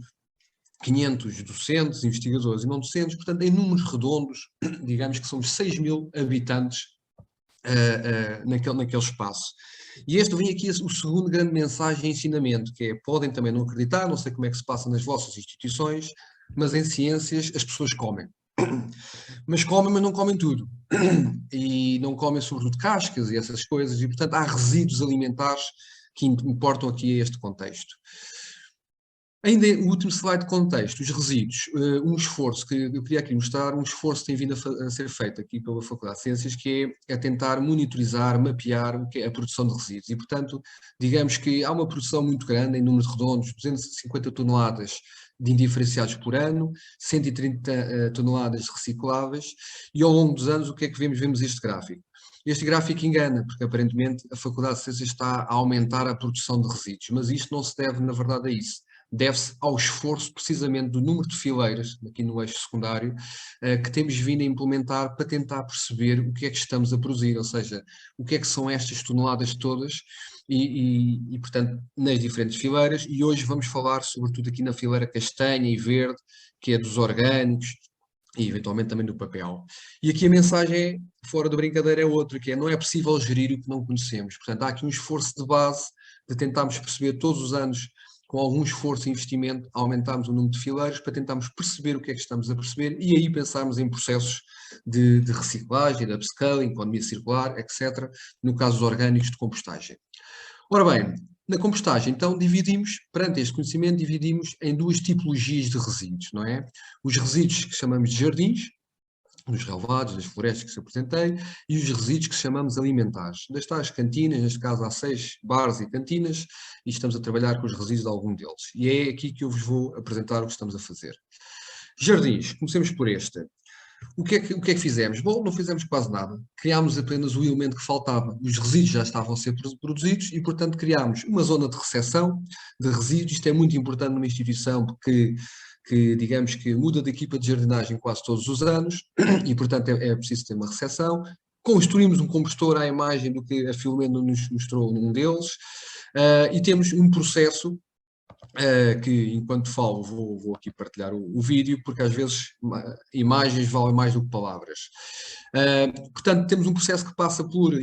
500 docentes, investigadores e não docentes. Portanto, em números redondos, digamos que somos 6.000 habitantes naquele espaço. E este vem aqui o segundo grande mensagem e ensinamento, que é, podem também não acreditar, não sei como é que se passa nas vossas instituições, mas em ciências as pessoas comem. Mas não comem tudo. E não comem sobretudo cascas e essas coisas, e portanto há resíduos alimentares que importam aqui a este contexto. Ainda o último slide de contexto, os resíduos, um esforço que eu queria aqui mostrar, um esforço que tem vindo a ser feito aqui pela Faculdade de Ciências, que é tentar monitorizar, mapear o que é a produção de resíduos. E, portanto, digamos que há uma produção muito grande, em números redondos, 250 toneladas de indiferenciados por ano, 130 toneladas recicláveis, e ao longo dos anos o que é que vemos? Vemos este gráfico. Este gráfico engana, porque aparentemente a Faculdade de Ciências está a aumentar a produção de resíduos, mas isto não se deve, na verdade, a isso. Deve-se ao esforço precisamente do número de fileiras, aqui no eixo secundário, que temos vindo a implementar para tentar perceber o que é que estamos a produzir, ou seja, o que é que são estas toneladas todas e portanto, nas diferentes fileiras, e hoje vamos falar sobretudo aqui na fileira castanha e verde, que é dos orgânicos, e eventualmente também do papel. E aqui a mensagem, fora da brincadeira, é outra, que é, não é possível gerir o que não conhecemos. Portanto, há aqui um esforço de base de tentarmos perceber todos os anos, com algum esforço e investimento, aumentarmos o número de fileiros para tentarmos perceber o que é que estamos a perceber e aí pensarmos em processos de reciclagem, de upscaling, economia circular, etc., no caso dos orgânicos de compostagem. Ora bem, na compostagem, então, perante este conhecimento, dividimos em 2 tipologias de resíduos, não é? Os resíduos que chamamos de jardins, dos relevados, das florestas que se apresentei, e os resíduos que chamamos alimentares. Das tais cantinas, neste caso há 6 bares e cantinas, e estamos a trabalhar com os resíduos de algum deles. E é aqui que eu vos vou apresentar o que estamos a fazer. Jardins, comecemos por este. O que é que fizemos? Bom, não fizemos quase nada. Criámos apenas o elemento que faltava. Os resíduos já estavam a ser produzidos e, portanto, criámos uma zona de recepção de resíduos. Isto é muito importante numa instituição porque digamos que muda de equipa de jardinagem quase todos os anos e, portanto, é preciso ter uma recepção. Construímos um compostor à imagem do que a Filomena nos mostrou num deles e temos um processo que enquanto falo vou aqui partilhar o vídeo, porque às vezes imagens valem mais do que palavras. Portanto, temos um processo que passa por,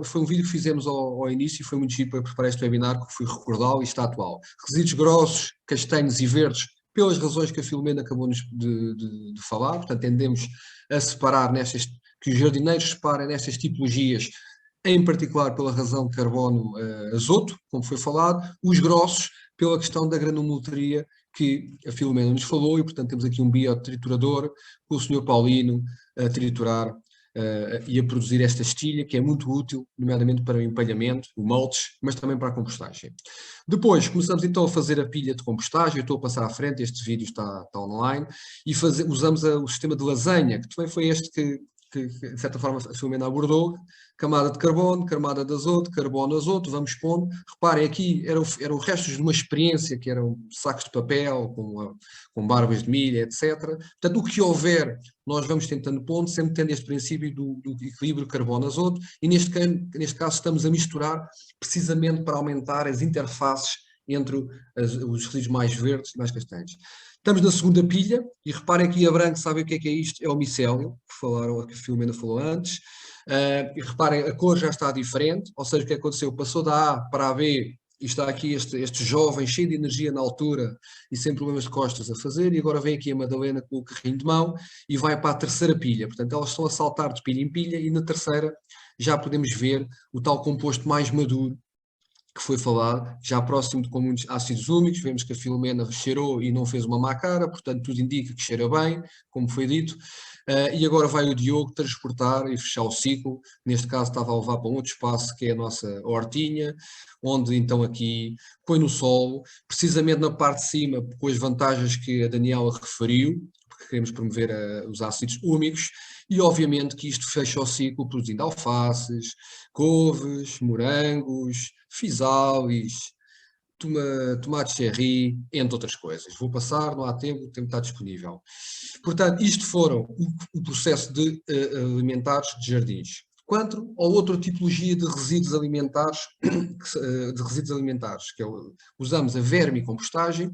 foi um vídeo que fizemos ao início, foi muito giro para preparar este webinar, que fui recordá-lo e está atual. Resíduos grossos, castanhos e verdes, pelas razões que a Filomena acabou de falar, portanto tendemos a separar que os jardineiros separem nestas tipologias, em particular pela razão de carbono azoto, como foi falado, os grossos pela questão da granulometria que a Filomena nos falou, e portanto temos aqui um biotriturador com o Sr. Paulino a triturar e a produzir esta estilha, que é muito útil, nomeadamente para o empalhamento, o mulch, mas também para a compostagem. Depois começamos então a fazer a pilha de compostagem, eu estou a passar à frente, este vídeo está online, e usamos o sistema de lasanha, que também foi este que de certa forma a Filomena abordou, camada de carbono, camada de azoto, carbono, azoto, vamos pondo. Reparem, aqui era o resto de uma experiência, que eram sacos de papel, com barbas de milha, etc. Portanto, o que houver, nós vamos tentando pondo, sempre tendo este princípio do equilíbrio carbono-azoto, e neste caso estamos a misturar precisamente para aumentar as interfaces entre os resíduos mais verdes e mais castanhos. Estamos na segunda pilha, e reparem aqui a branco, sabem o que é isto? É o micélio, que a Filomena falou antes. E reparem, a cor já está diferente, ou seja, o que aconteceu? Passou da A para a B, e está aqui este jovem cheio de energia na altura e sem problemas de costas a fazer, e agora vem aqui a Madalena com o carrinho de mão e vai para a terceira pilha. Portanto, elas estão a saltar de pilha em pilha, e na terceira já podemos ver o tal composto mais maduro, que foi falado, já próximo de com muitos ácidos úmicos. Vemos que a Filomena cheirou e não fez uma má cara, portanto tudo indica que cheira bem, como foi dito, e agora vai o Diogo transportar e fechar o ciclo. Neste caso estava a levar para um outro espaço, que é a nossa hortinha, onde então aqui põe no solo, precisamente na parte de cima, com as vantagens que a Daniela referiu, porque queremos promover os ácidos úmicos, e obviamente que isto fecha o ciclo produzindo alfaces, couves, morangos, fisális, tomate cherry, entre outras coisas. Vou passar, não há tempo, o tempo está disponível. Portanto, isto foram o processo de alimentares de jardins. Quanto a outra tipologia de resíduos alimentares, que usamos a vermicompostagem,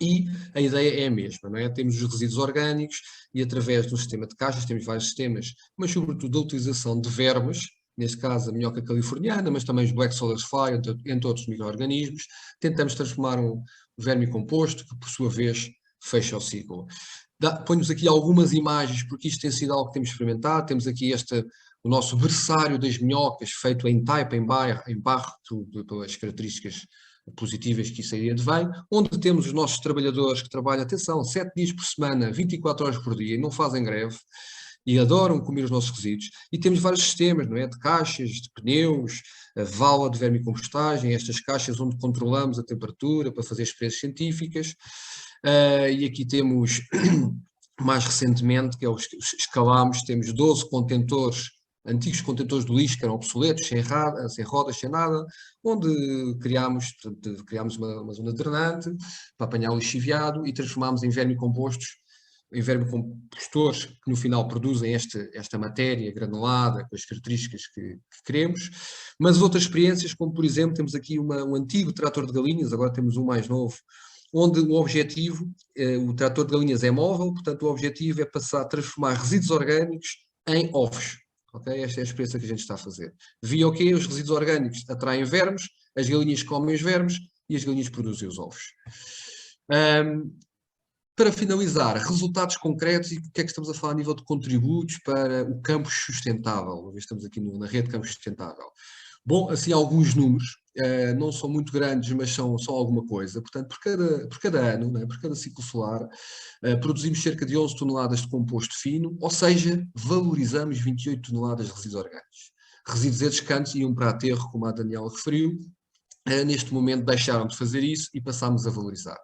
e a ideia é a mesma, não é? Temos os resíduos orgânicos, e através do sistema de caixas, temos vários sistemas, mas sobretudo a utilização de vermes, neste caso a minhoca californiana, mas também os black soldier fly, entre outros micro-organismos, tentamos transformar um vermicomposto, que por sua vez fecha o ciclo. Ponho-vos aqui algumas imagens, porque isto tem sido algo que temos experimentado. Temos aqui o nosso berçário das minhocas, feito em taipa, em barro, pelas características positivas que isso aí advém, onde temos os nossos trabalhadores que trabalham, atenção, 7 dias por semana, 24 horas por dia, e não fazem greve, e adoram comer os nossos resíduos. E temos vários sistemas, não é? De caixas, de pneus, a vala de vermicompostagem, estas caixas onde controlamos a temperatura para fazer experiências científicas. E aqui temos, mais recentemente, que é escalámos, temos 12 contentores, antigos contentores do lixo, que eram obsoletos, sem rodas, sem nada, onde criámos uma zona drenante para apanhar o lixiviado, e transformámos em vermicompostores, que no final produzem esta matéria granulada, com as características que queremos. Mas outras experiências, como por exemplo, temos aqui um antigo trator de galinhas, agora temos um mais novo, onde o objetivo, o trator de galinhas é móvel, portanto o objetivo é transformar resíduos orgânicos em ovos. Okay? Esta é a experiência que a gente está a fazer. Via o quê? Os resíduos orgânicos atraem vermes, as galinhas comem os vermes e as galinhas produzem os ovos. Para finalizar, resultados concretos e o que é que estamos a falar a nível de contributos para o campus sustentável. Uma vez estamos aqui na rede Campus Sustentável. Bom, assim, alguns números, não são muito grandes, mas são alguma coisa. Portanto, por cada ano, né, por cada ciclo solar, produzimos cerca de 11 toneladas de composto fino, ou seja, valorizamos 28 toneladas de resíduos orgânicos. Resíduos esses iam para aterro, como a Daniela referiu. Neste momento deixaram de fazer isso e passámos a valorizar.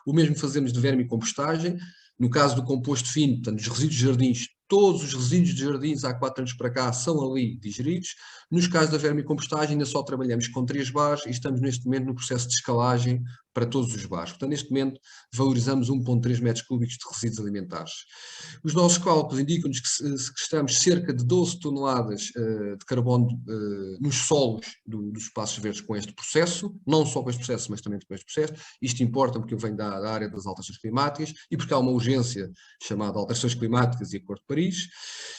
O mesmo fazemos de vermicompostagem. No caso do composto fino, portanto, os resíduos de jardins, todos os resíduos de jardins há 4 anos para cá são ali digeridos. Nos casos da vermicompostagem ainda só trabalhamos com 3 bares e estamos neste momento no processo de escalagem para todos os bares. Portanto, neste momento valorizamos 1,3 metros cúbicos de resíduos alimentares. Os nossos cálculos indicam-nos que estamos cerca de 12 toneladas de carbono nos solos dos espaços verdes com este processo, não só com este processo, mas também com este processo. Isto importa porque eu venho da área das alterações climáticas e porque há uma urgência chamada alterações climáticas e Acordo de Paris.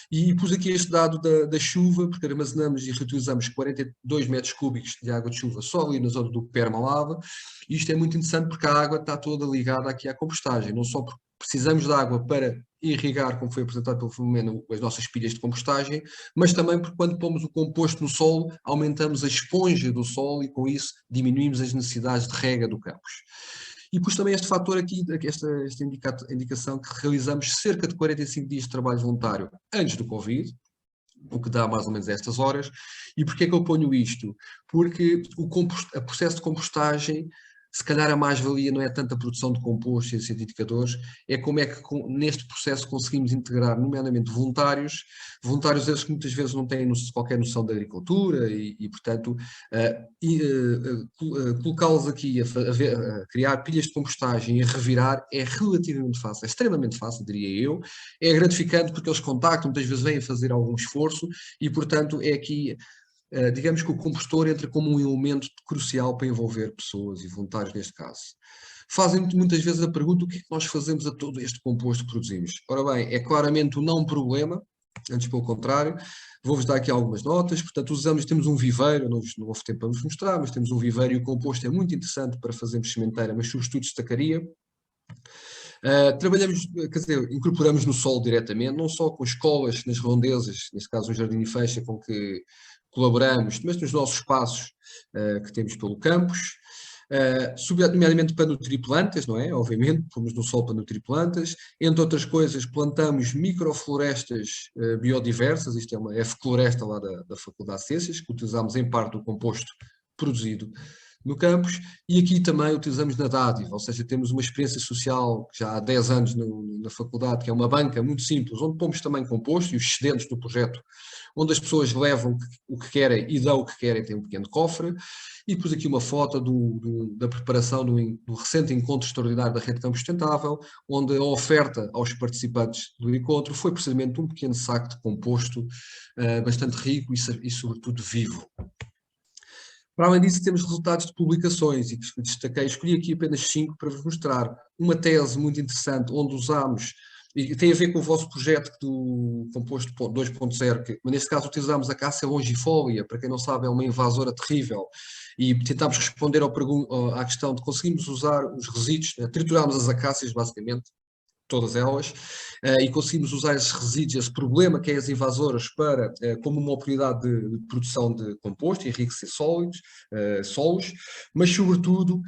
E pus aqui este dado da chuva, porque armazenamos e reutilizamos 42 metros cúbicos de água de chuva só ali na zona do Permalava. E isto é muito interessante porque a água está toda ligada aqui à compostagem, não só porque precisamos de água para irrigar, como foi apresentado pelo Filomeno, as nossas pilhas de compostagem, mas também porque quando pomos o composto no solo, aumentamos a esponja do solo e com isso diminuímos as necessidades de rega do campus. E pus também este fator aqui, esta indicação que realizamos cerca de 45 dias de trabalho voluntário antes do Covid, o que dá mais ou menos estas horas. E porquê é que eu ponho isto? Porque o processo de compostagem, se calhar a mais-valia não é tanto a produção de composto e esses indicadores, é como é que neste processo conseguimos integrar, nomeadamente voluntários esses que muitas vezes não têm qualquer noção da agricultura e portanto, colocá-los aqui a criar pilhas de compostagem e a revirar é relativamente fácil, é extremamente fácil, diria eu, é gratificante porque eles contactam, muitas vezes vêm fazer algum esforço e portanto é aqui... digamos que o compostor entra como um elemento crucial para envolver pessoas e voluntários neste caso. Fazem muitas vezes a pergunta: o que é que nós fazemos a todo este composto que produzimos? Ora bem, é claramente um não problema, antes pelo contrário. Vou-vos dar aqui algumas notas. Portanto, temos um viveiro, não houve tempo para vos mostrar, mas temos um viveiro e o composto é muito interessante para fazermos sementeira, mas sobretudo destacaria. Trabalhamos, quer dizer, incorporamos no solo diretamente, não só com escolas nas redondezas, neste caso o Jardim e Feixa, com que colaboramos, mas nos nossos espaços que temos pelo campus, nomeadamente para nutrir plantas, não é? Obviamente, pomos no solo para nutrir plantas, entre outras coisas plantamos microflorestas biodiversas, isto é uma F-floresta lá da Faculdade de Ciências, que utilizamos em parte do composto produzido no campus, e aqui também utilizamos na dádiva, ou seja, temos uma experiência social já há 10 anos na faculdade, que é uma banca muito simples, onde pomos também composto e os excedentes do projeto, onde as pessoas levam o que querem e dão o que querem, tem um pequeno cofre, e pus aqui uma foto da preparação do recente encontro extraordinário da Rede Campo Sustentável, onde a oferta aos participantes do encontro foi precisamente um pequeno saco de composto bastante rico e sobretudo vivo. Para além disso, temos resultados de publicações e que destaquei, escolhi aqui apenas 5 para vos mostrar. Uma tese muito interessante, onde usámos, e tem a ver com o vosso projeto do composto 2.0, mas neste caso utilizámos a Cássia longifolia, para quem não sabe é uma invasora terrível, e tentámos responder à questão de conseguirmos usar os resíduos, triturámos as acácias basicamente, todas elas, e conseguimos usar esses resíduos, esse problema que é as invasoras, como uma oportunidade de produção de composto, enriquecer solos, mas sobretudo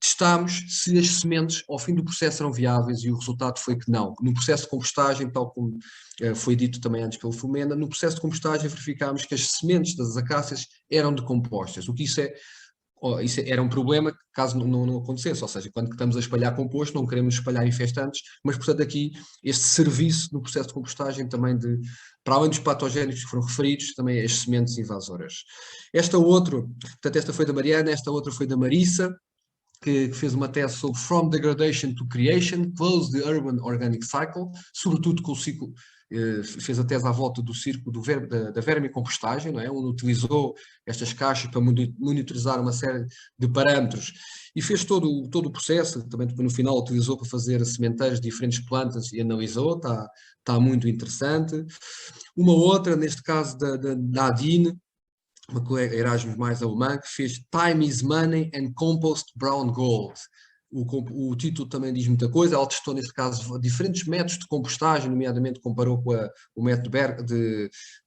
testámos se as sementes ao fim do processo eram viáveis e o resultado foi que não. No processo de compostagem, tal como foi dito também antes pelo Filomena, no processo de compostagem verificámos que as sementes das acácias eram decompostas, o que isso era um problema caso não acontecesse, ou seja, quando estamos a espalhar composto não queremos espalhar infestantes, mas portanto aqui este serviço no processo de compostagem também para além dos patogénicos que foram referidos, também as sementes invasoras. Esta foi da Mariana, esta outra foi da Marissa, que fez uma tese sobre From Degradation to Creation, Close the Urban Organic Cycle, sobretudo com o ciclo, fez a tese à volta do círculo da vermicompostagem, não é? Onde utilizou estas caixas para monitorizar uma série de parâmetros e fez todo o processo, também depois no final utilizou para fazer sementeiros de diferentes plantas e analisou, está muito interessante. Uma outra, neste caso da Adine, uma colega Erasmus mais alemã, que fez Time is Money and Compost Brown Gold. O título também diz muita coisa. Ela testou, neste caso, diferentes métodos de compostagem, nomeadamente comparou com o método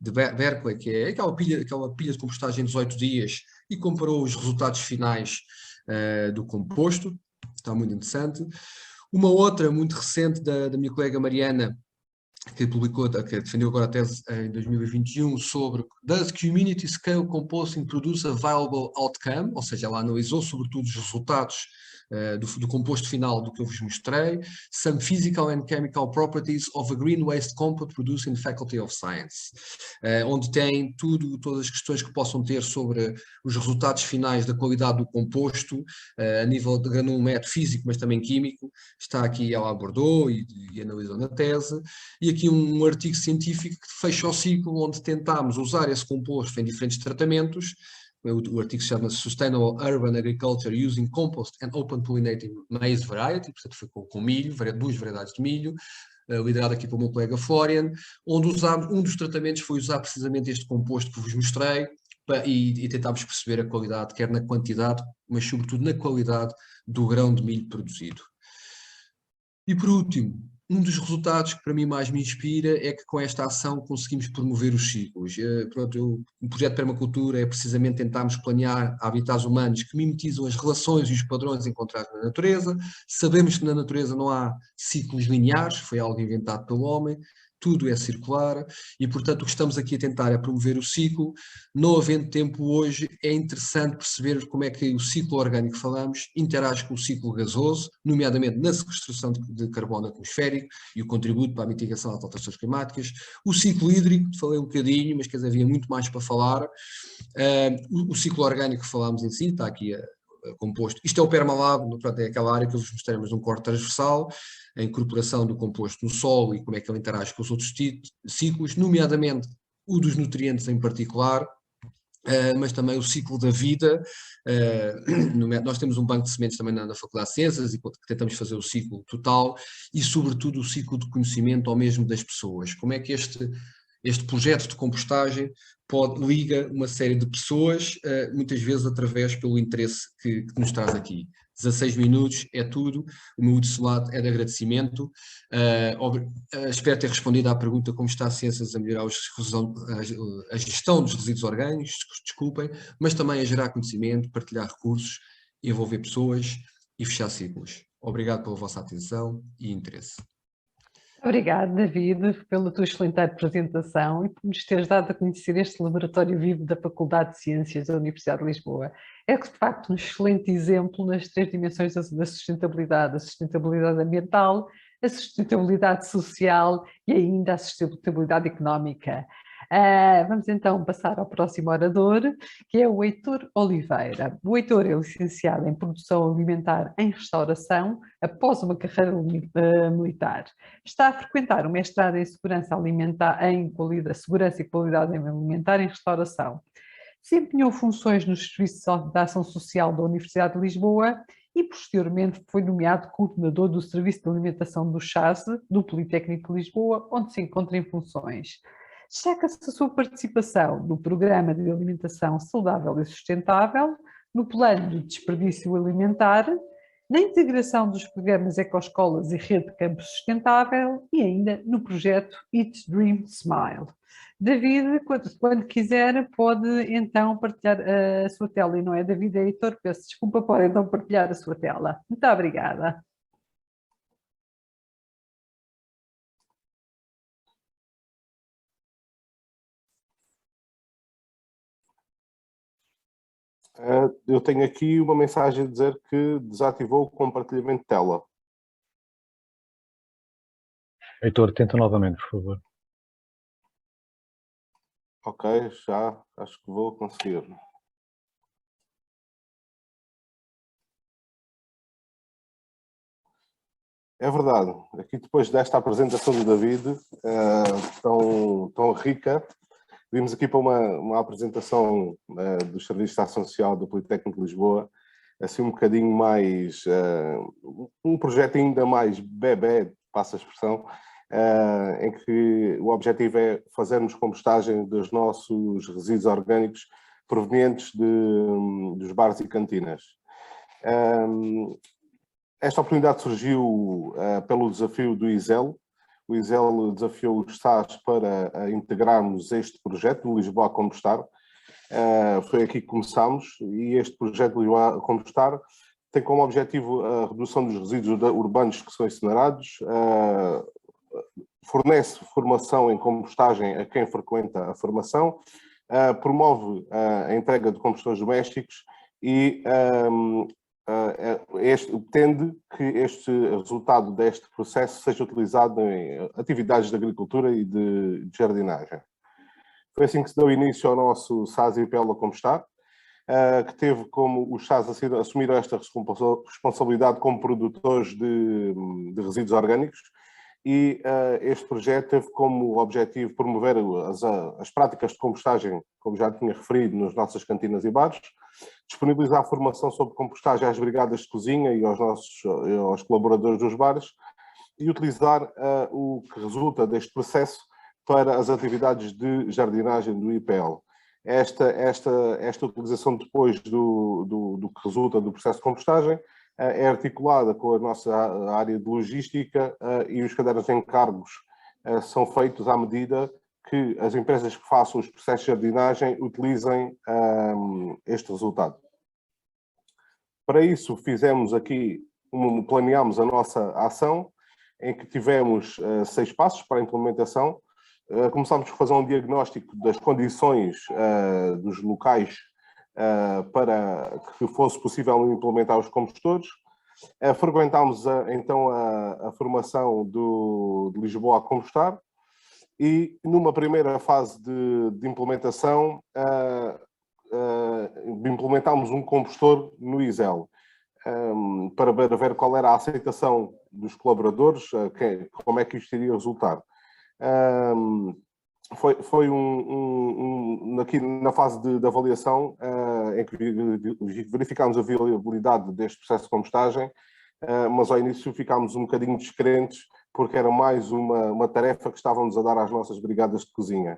de Berkeley, que é aquela pilha de compostagem em 18 dias, e comparou os resultados finais do composto. Está muito interessante. Uma outra, muito recente, da minha colega Mariana, que defendeu agora a tese em 2021 sobre Does Community Scale Composting Produce a Viable Outcome? Ou seja, ela analisou sobretudo os resultados do composto final do que eu vos mostrei, Some Physical and Chemical Properties of a Green Waste Compound Produced in the Faculty of Science, onde tem todas as questões que possam ter sobre os resultados finais da qualidade do composto, a nível de granulometro físico, mas também químico. Está aqui, ela abordou e analisou na tese, e aqui um artigo científico que fecha o ciclo, onde tentámos usar esse composto em diferentes tratamentos. O artigo se chama Sustainable Urban Agriculture Using Compost and Open Pollinating Maize Variety, portanto foi com milho, duas variedades de milho, liderado aqui pelo meu colega Florian, onde um dos tratamentos foi usar precisamente este composto que vos mostrei, e tentámos perceber a qualidade, quer na quantidade, mas sobretudo na qualidade do grão de milho produzido. E por último, um dos resultados que para mim mais me inspira é que com esta ação conseguimos promover os ciclos. O projeto de permacultura é precisamente tentarmos planear habitats humanos que mimetizam as relações e os padrões encontrados na natureza. Sabemos que na natureza não há ciclos lineares, foi algo inventado pelo homem, tudo é circular e, portanto, o que estamos aqui a tentar é promover o ciclo. Não havendo tempo hoje, é interessante perceber como é que o ciclo orgânico que falamos interage com o ciclo gasoso, nomeadamente na sequestração de carbono atmosférico e o contributo para a mitigação das alterações climáticas. O ciclo hídrico, falei um bocadinho, mas quer dizer, havia muito mais para falar. O ciclo orgânico que falámos em si, está aqui composto. Isto é o Permalab, pronto, é aquela área que eu vos mostrei, mas um corte transversal, a incorporação do composto no solo e como é que ele interage com os outros ciclos, nomeadamente o dos nutrientes em particular, mas também o ciclo da vida. Nós temos um banco de sementes também na Faculdade de Ciências e tentamos fazer o ciclo total e, sobretudo, o ciclo de conhecimento ao mesmo das pessoas. Como é que este projeto de compostagem liga uma série de pessoas, muitas vezes através pelo interesse que nos traz aqui. 16 minutos é tudo, o meu último lado é de agradecimento. Espero ter respondido à pergunta como está a Ciências a melhorar a gestão dos resíduos orgânicos, desculpem, mas também a gerar conhecimento, partilhar recursos, envolver pessoas e fechar ciclos. Obrigado pela vossa atenção e interesse.
Obrigada, David, pela tua excelente apresentação e por nos teres dado a conhecer este laboratório vivo da Faculdade de Ciências da Universidade de Lisboa. É, de facto, um excelente exemplo nas três dimensões da sustentabilidade: a sustentabilidade ambiental, a sustentabilidade social e ainda a sustentabilidade económica. Vamos então passar ao próximo orador, que é o Heitor Oliveira. O Heitor é licenciado em Produção Alimentar em Restauração, após uma carreira militar. Está a frequentar um mestrado em Segurança Alimentar, Segurança e Qualidade Alimentar em Restauração. Desempenhou funções nos Serviços de Ação Social da Universidade de Lisboa e, posteriormente, foi nomeado coordenador do Serviço de Alimentação do CHASE, do Politécnico de Lisboa, onde se encontra em funções. Destaca-se a sua participação no Programa de Alimentação Saudável e Sustentável, no Plano de Desperdício Alimentar, na integração dos programas Ecoescolas e Rede de Campos Sustentável e ainda no projeto Eat, Dream, Smile. David, quando quiser, pode então partilhar a sua tela, e não é David, é Heitor, peço desculpa, pode então partilhar a sua tela. Muito obrigada.
Eu tenho aqui uma mensagem a dizer que desativou o compartilhamento de tela.
Heitor, tenta novamente, por favor.
Ok, já acho que vou conseguir. É verdade, aqui depois desta apresentação do David, tão rica, vimos aqui para uma apresentação dos Serviços de Ação Social do Politécnico de Lisboa, assim um bocadinho mais, um projeto ainda mais bebé, passa a expressão, em que o objetivo é fazermos compostagem dos nossos resíduos orgânicos provenientes dos bares e cantinas. Esta oportunidade surgiu pelo desafio do ISEL. O ISEL desafiou os SAS para integrarmos este projeto do Lisboa a Compostar. Foi aqui que começámos e este projeto de Lisboa a Compostar tem como objetivo a redução dos resíduos urbanos que são incinerados, fornece formação em compostagem a quem frequenta a formação, promove a entrega de compostadores domésticos e tende que este resultado deste processo seja utilizado em atividades de agricultura e de jardinagem. Foi assim que se deu início ao nosso SAS IPL a Compostar, que teve como os SAS assumiram esta responsabilidade como produtores de resíduos orgânicos, e este projeto teve como objetivo promover as práticas de compostagem, como já tinha referido, nas nossas cantinas e bares, disponibilizar formação sobre compostagem às brigadas de cozinha e aos colaboradores dos bares, e utilizar o que resulta deste processo para as atividades de jardinagem do IPL. Esta utilização depois do que resulta do processo de compostagem é articulada com a nossa área de logística, e os cadernos de encargos são feitos à medida que as empresas que façam os processos de jardinagem utilizem este resultado. Para isso, planeámos a nossa ação, em que tivemos 6 passos para a implementação. Começámos por fazer um diagnóstico das condições dos locais para que fosse possível implementar os compostores. Frequentámos então a formação de Lisboa a Compostar, e numa primeira fase de implementação implementámos um compostor no ISEL, para ver qual era a aceitação dos colaboradores, como é que isto iria resultar. Foi aqui na fase de avaliação, em que verificámos a viabilidade deste processo de compostagem, mas ao início ficámos um bocadinho descrentes, porque era mais uma tarefa que estávamos a dar às nossas brigadas de cozinha.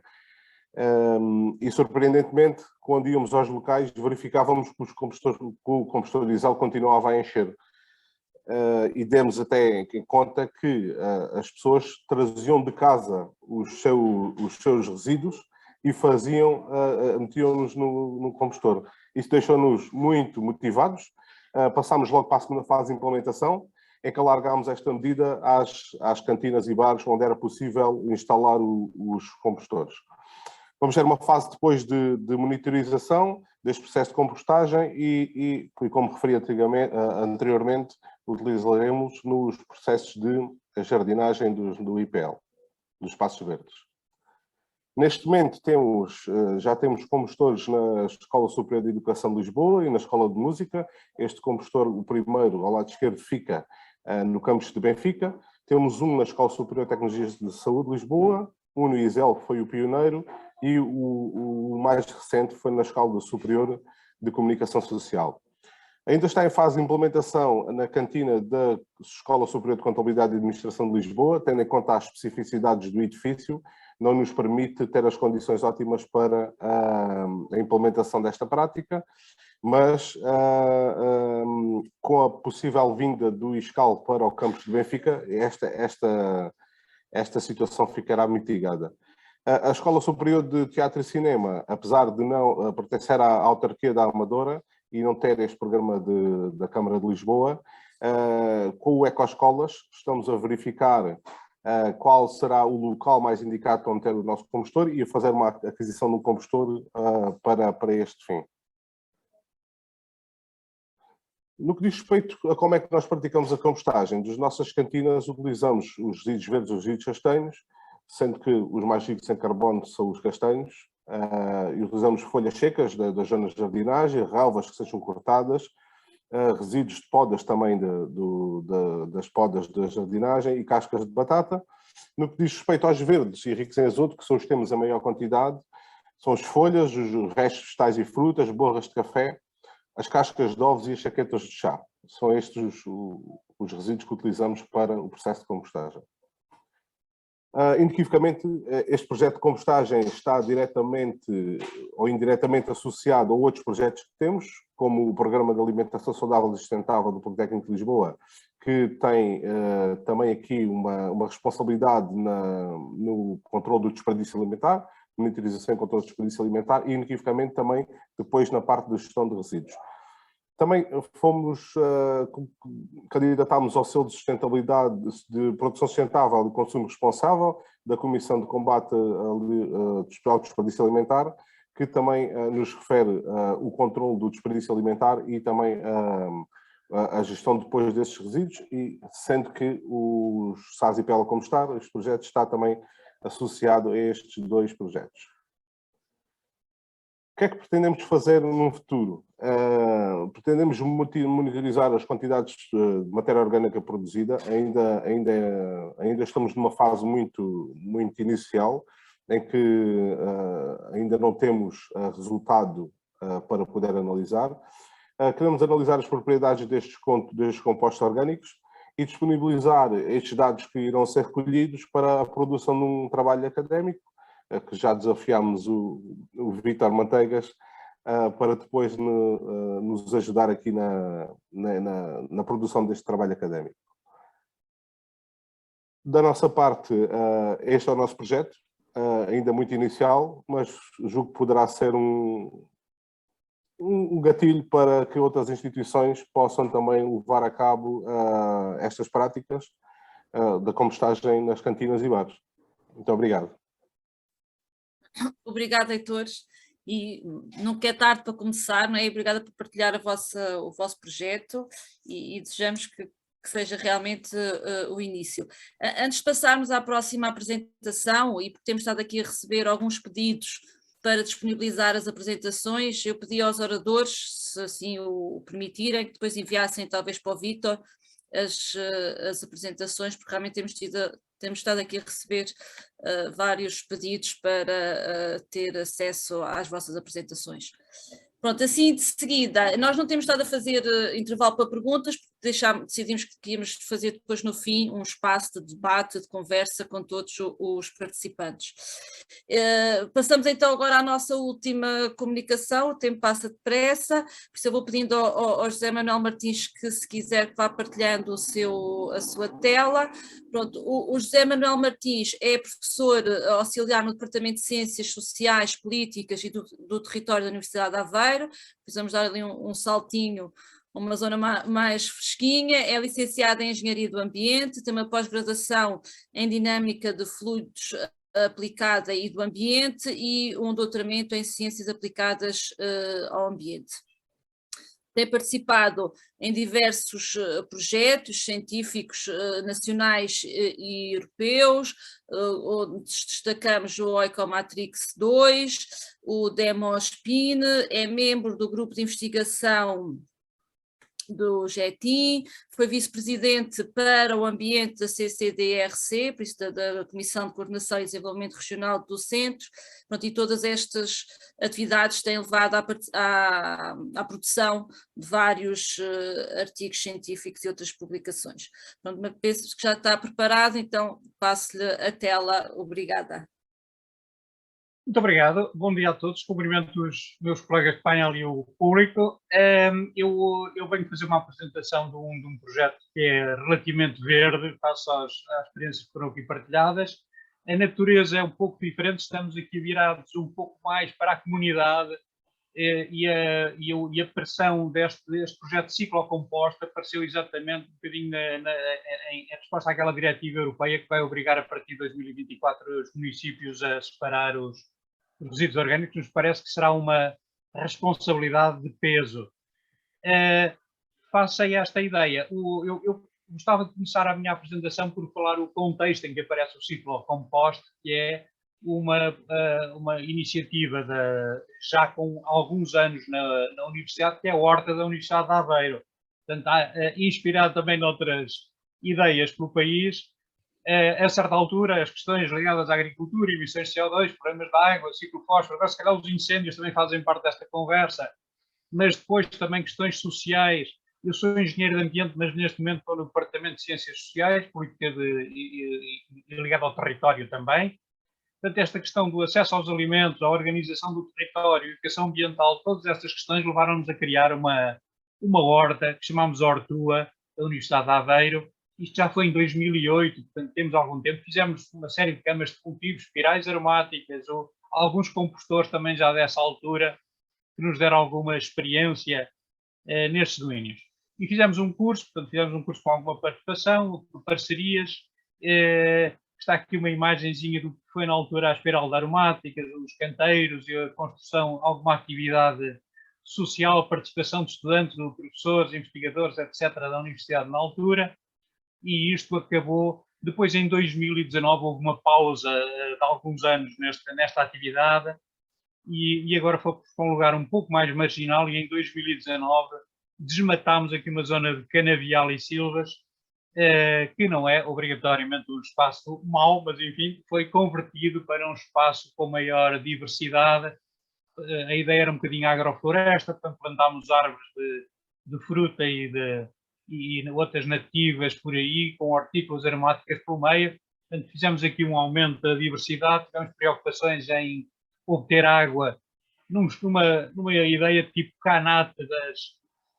E surpreendentemente, quando íamos aos locais, verificávamos que o compostor diesel continuava a encher. E demos até em conta que as pessoas traziam de casa os seus resíduos e metiam-nos no compostor. Isso deixou-nos muito motivados. Passámos logo para a segunda fase de implementação, em que alargámos esta medida às cantinas e bares onde era possível instalar os compostores. Vamos ter uma fase depois de monitorização deste processo de compostagem e como referi anteriormente, utilizaremos nos processos de jardinagem do IPL, dos espaços verdes. Neste momento já temos compostores na Escola Superior de Educação de Lisboa e na Escola de Música. Este compostor, o primeiro, ao lado esquerdo, fica no campus de Benfica. Temos um na Escola Superior de Tecnologias de Saúde de Lisboa, um no ISEL, que foi o pioneiro, e o mais recente foi na Escola Superior de Comunicação Social. Ainda está em fase de implementação na cantina da Escola Superior de Contabilidade e Administração de Lisboa, tendo em conta as especificidades do edifício, não nos permite ter as condições ótimas para a implementação desta prática, mas com a possível vinda do ISCAL para o campus de Benfica, esta situação ficará mitigada. A Escola Superior de Teatro e Cinema, apesar de não pertencer à autarquia da Amadora e não ter este programa da Câmara de Lisboa, com o Ecoescolas estamos a verificar qual será o local mais indicado para meter o nosso compostor e a fazer uma aquisição de um compostor para este fim. No que diz respeito a como é que nós praticamos a compostagem, das nossas cantinas utilizamos os resíduos verdes e os resíduos castanhos, sendo que os mais ricos em carbono são os castanhos, e utilizamos folhas secas das zonas de jardinagem, relvas que sejam cortadas, resíduos de podas também das podas da jardinagem e cascas de batata. No que diz respeito aos verdes e ricos em azoto, que são os que temos a maior quantidade, são as folhas, os restos vegetais e frutas, borras de café, as cascas de ovos e as chaquetas de chá. São estes os resíduos que utilizamos para o processo de compostagem. Inequivocamente, este projeto de compostagem está diretamente ou indiretamente associado a outros projetos que temos, como o Programa de Alimentação Saudável e Sustentável do Politécnico de Lisboa, que tem também aqui uma responsabilidade no controle do desperdício alimentar, monitorização e controle do desperdício alimentar e, inequivocamente, também depois na parte da gestão de resíduos. Também candidatámos ao selo de sustentabilidade de produção sustentável e consumo responsável da Comissão de Combate ao Desperdício Alimentar, que também nos refere o controle do desperdício alimentar e também a gestão depois desses resíduos, e sendo que o SAS e Pela Como Está, este projeto está também associado a estes 2 projetos. O que é que pretendemos fazer no futuro? Pretendemos monitorizar as quantidades de matéria orgânica produzida. Ainda estamos numa fase muito inicial, em que ainda não temos resultado para poder analisar. Queremos analisar as propriedades destes compostos orgânicos e disponibilizar estes dados que irão ser recolhidos para a produção de um trabalho académico, que já desafiámos o Vítor Manteigas para depois nos ajudar aqui na produção deste trabalho académico. Da nossa parte, este é o nosso projeto, ainda muito inicial, mas julgo que poderá ser um gatilho para que outras instituições possam também levar a cabo estas práticas da compostagem nas cantinas e bares. Muito obrigado.
Obrigada, Heitor. E nunca é tarde para começar, não é? Obrigada por partilhar o vosso projeto e desejamos que seja realmente o início. Antes de passarmos à próxima apresentação, e porque temos estado aqui a receber alguns pedidos para disponibilizar as apresentações, eu pedi aos oradores, se assim o permitirem, que depois enviassem talvez para o Vítor as apresentações, porque realmente temos estado aqui a receber vários pedidos para ter acesso às vossas apresentações. Pronto, assim de seguida, nós não temos estado a fazer intervalo para perguntas, porque decidimos que íamos fazer depois no fim um espaço de debate, de conversa com todos os participantes. Passamos então agora à nossa última comunicação, o tempo passa depressa, por isso eu vou pedindo ao José Manuel Martins que, se quiser, vá partilhando a sua tela. Pronto, o José Manuel Martins é professor auxiliar no Departamento de Ciências Sociais, Políticas e do Território da Universidade de Aveiro. Precisamos dar ali um saltinho, uma zona mais fresquinha. É licenciado em Engenharia do Ambiente, tem uma pós-graduação em Dinâmica de Fluidos aplicada e do ambiente e um doutoramento em Ciências aplicadas ao ambiente. Tem participado em diversos projetos científicos nacionais e europeus, onde destacamos o Oikomatrix 2, o DEMOSPIN, é membro do grupo de investigação do GETIM, foi vice-presidente para o ambiente da CCDRC, por isso da Comissão de Coordenação e Desenvolvimento Regional do Centro, pronto, e todas estas atividades têm levado à produção de vários artigos científicos e outras publicações. Pronto, mas penso que já está preparado, então passo-lhe a tela. Obrigada.
Muito obrigado, bom dia a todos, cumprimento os meus colegas de painel e o público. Eu venho fazer uma apresentação de um projeto que é relativamente verde, face às experiências que foram aqui partilhadas. A natureza é um pouco diferente, estamos aqui virados um pouco mais para a comunidade e a pressão deste projeto ciclocomposta apareceu exatamente um bocadinho em resposta àquela diretiva europeia que vai obrigar a partir de 2024 os municípios a separar os resíduos orgânicos. Nos parece que será uma responsabilidade de peso. Face a esta ideia, eu gostava de começar a minha apresentação por falar o contexto em que aparece o ciclocompost, que é uma iniciativa já com alguns anos na Universidade, que é a Horta da Universidade de Aveiro. Portanto, inspirado também noutras ideias pelo país. A certa altura, as questões ligadas à agricultura, emissões de CO2, problemas da água, ciclo fósforo, se calhar os incêndios também fazem parte desta conversa, mas depois também questões sociais. Eu sou engenheiro de ambiente, mas neste momento estou no Departamento de Ciências Sociais, política ligada ao território também. Portanto, esta questão do acesso aos alimentos, à organização do território, educação ambiental, todas estas questões levaram-nos a criar uma horta que chamamos Hortua, da Universidade de Aveiro. Isto já foi em 2008, portanto temos algum tempo. Fizemos uma série de camas de cultivos, espirais aromáticas, ou alguns compostores também já dessa altura, que nos deram alguma experiência nestes domínios. E fizemos um curso, portanto fizemos um curso com alguma participação, parcerias. Está aqui uma imagenzinha do que foi na altura a espiral de aromáticas, os canteiros e a construção, alguma atividade social, participação de estudantes, de professores, investigadores, etc., da universidade na altura, e isto acabou. Depois, em 2019, houve uma pausa de alguns anos nesta atividade, e agora foi para um lugar um pouco mais marginal, e em 2019 desmatámos aqui uma zona de canavial e silvas, que não é obrigatoriamente um espaço mau, mas enfim, foi convertido para um espaço com maior diversidade. A ideia era um bocadinho agrofloresta, portanto plantámos árvores de fruta e outras nativas por aí, com hortícolas aromáticas pelo meio. Portanto, fizemos aqui um aumento da diversidade, tivemos preocupações em obter água numa ideia tipo canata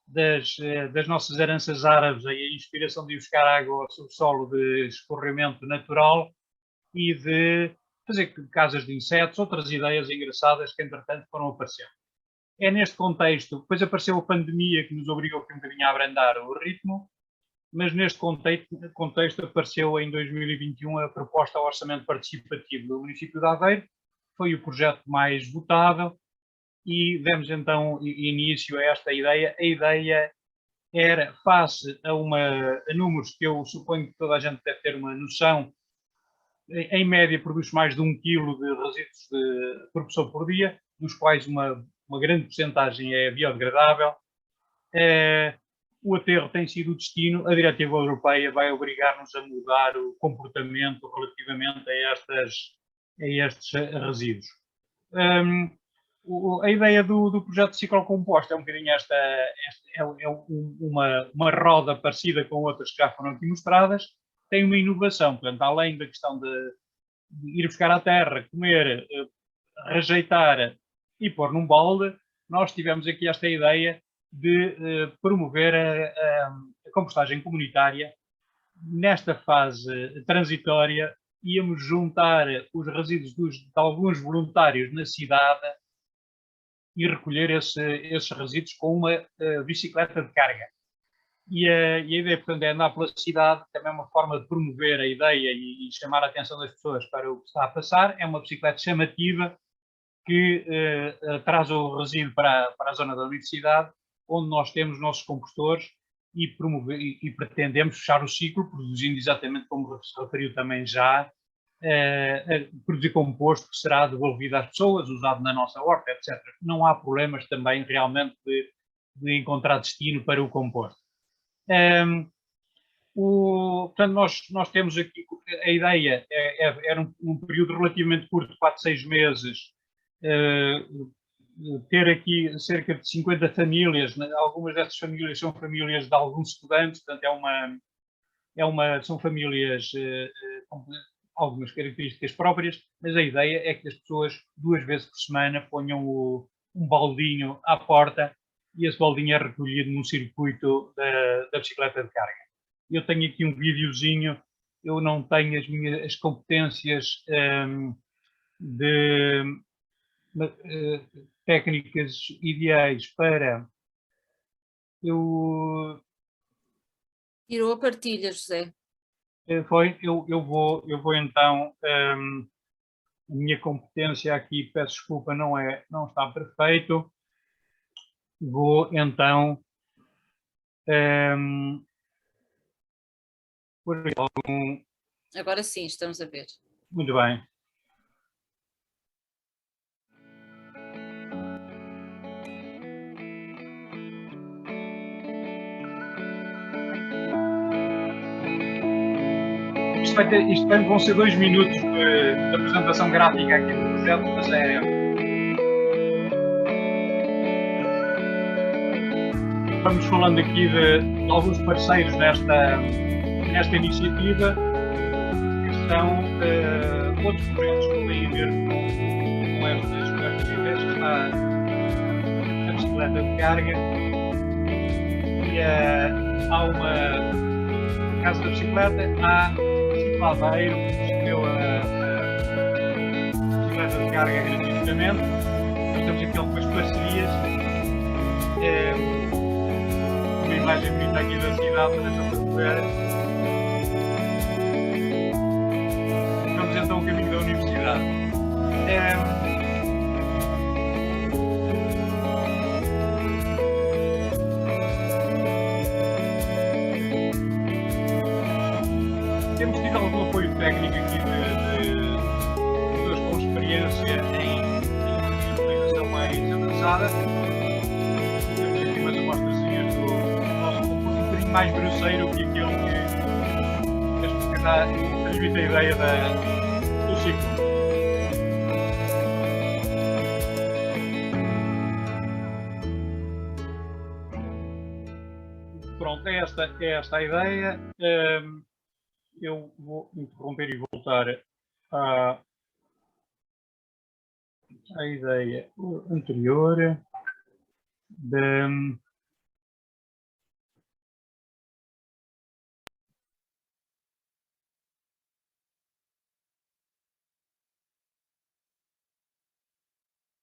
das nossas heranças árabes, a inspiração de ir buscar água ao subsolo de escorrimento natural e de fazer casas de insetos, outras ideias engraçadas que entretanto foram aparecendo. É neste contexto, depois apareceu a pandemia que nos obrigou um bocadinho a abrandar o ritmo, mas neste contexto apareceu em 2021 a proposta ao orçamento participativo do município de Aveiro, foi o projeto mais votado, e demos então início a esta ideia. A ideia era, face a números que eu suponho que toda a gente deve ter uma noção, em média produz mais de 1 kg de resíduos por pessoa por dia, dos quais uma grande porcentagem é biodegradável. O aterro tem sido o destino. A diretiva europeia vai obrigar-nos a mudar o comportamento relativamente a estes resíduos. A ideia do projeto de ciclocomposto é um bocadinho uma roda parecida com outras que já foram aqui mostradas. Tem uma inovação, portanto, além da questão de ir buscar à terra, comer, rejeitar e pôr num balde, nós tivemos aqui esta ideia de promover a compostagem comunitária. Nesta fase transitória, íamos juntar os resíduos de alguns voluntários na cidade e recolher esses resíduos com uma bicicleta de carga. E a ideia, portanto, é andar pela cidade, também é uma forma de promover a ideia e chamar a atenção das pessoas para o que está a passar. É uma bicicleta chamativa que traz o resíduo para a zona da universidade, onde nós temos os nossos compostores e pretendemos fechar o ciclo, produzindo exatamente como se referiu também já, produzir composto que será devolvido às pessoas, usado na nossa horta, etc. Não há problemas também realmente de encontrar destino para o composto. Portanto, nós temos aqui, a ideia era um período relativamente curto, 4, 6 meses, ter aqui cerca de 50 famílias. Algumas dessas famílias são famílias de alguns estudantes, portanto são famílias com algumas características próprias, mas a ideia é que as pessoas 2 vezes por semana ponham um baldinho à porta e esse baldinho é recolhido num circuito da bicicleta de carga. Eu tenho aqui um videozinho. Eu não tenho as competências técnicas ideais para...
Tirou a partilha, José.
Eu vou então... a minha competência aqui, peço desculpa, não está perfeito. Vou então...
Agora sim, estamos a ver.
Muito bem. Isto vão ser 2 minutos de apresentação gráfica aqui do projeto, mas vamos falando aqui de alguns parceiros nesta iniciativa, que são outros projetos que têm a ver com estas ideias, que está a bicicleta de carga, e há uma casa da bicicleta, há Aveiro, que recebeu a bicicleta de carga gratuitamente. Nós temos aqui algumas parcerias. Uma imagem bonita aqui da cidade para ver. Vamos então ao caminho da universidade. o apoio técnico aqui de pessoas com experiência em utilização mais avançada. Temos aqui umas amostrazinhas do nosso concurso um bocadinho mais grosseiro que aquele que transmite a ideia do ciclo. Pronto, é esta a ideia. Eu vou interromper e voltar à ideia anterior.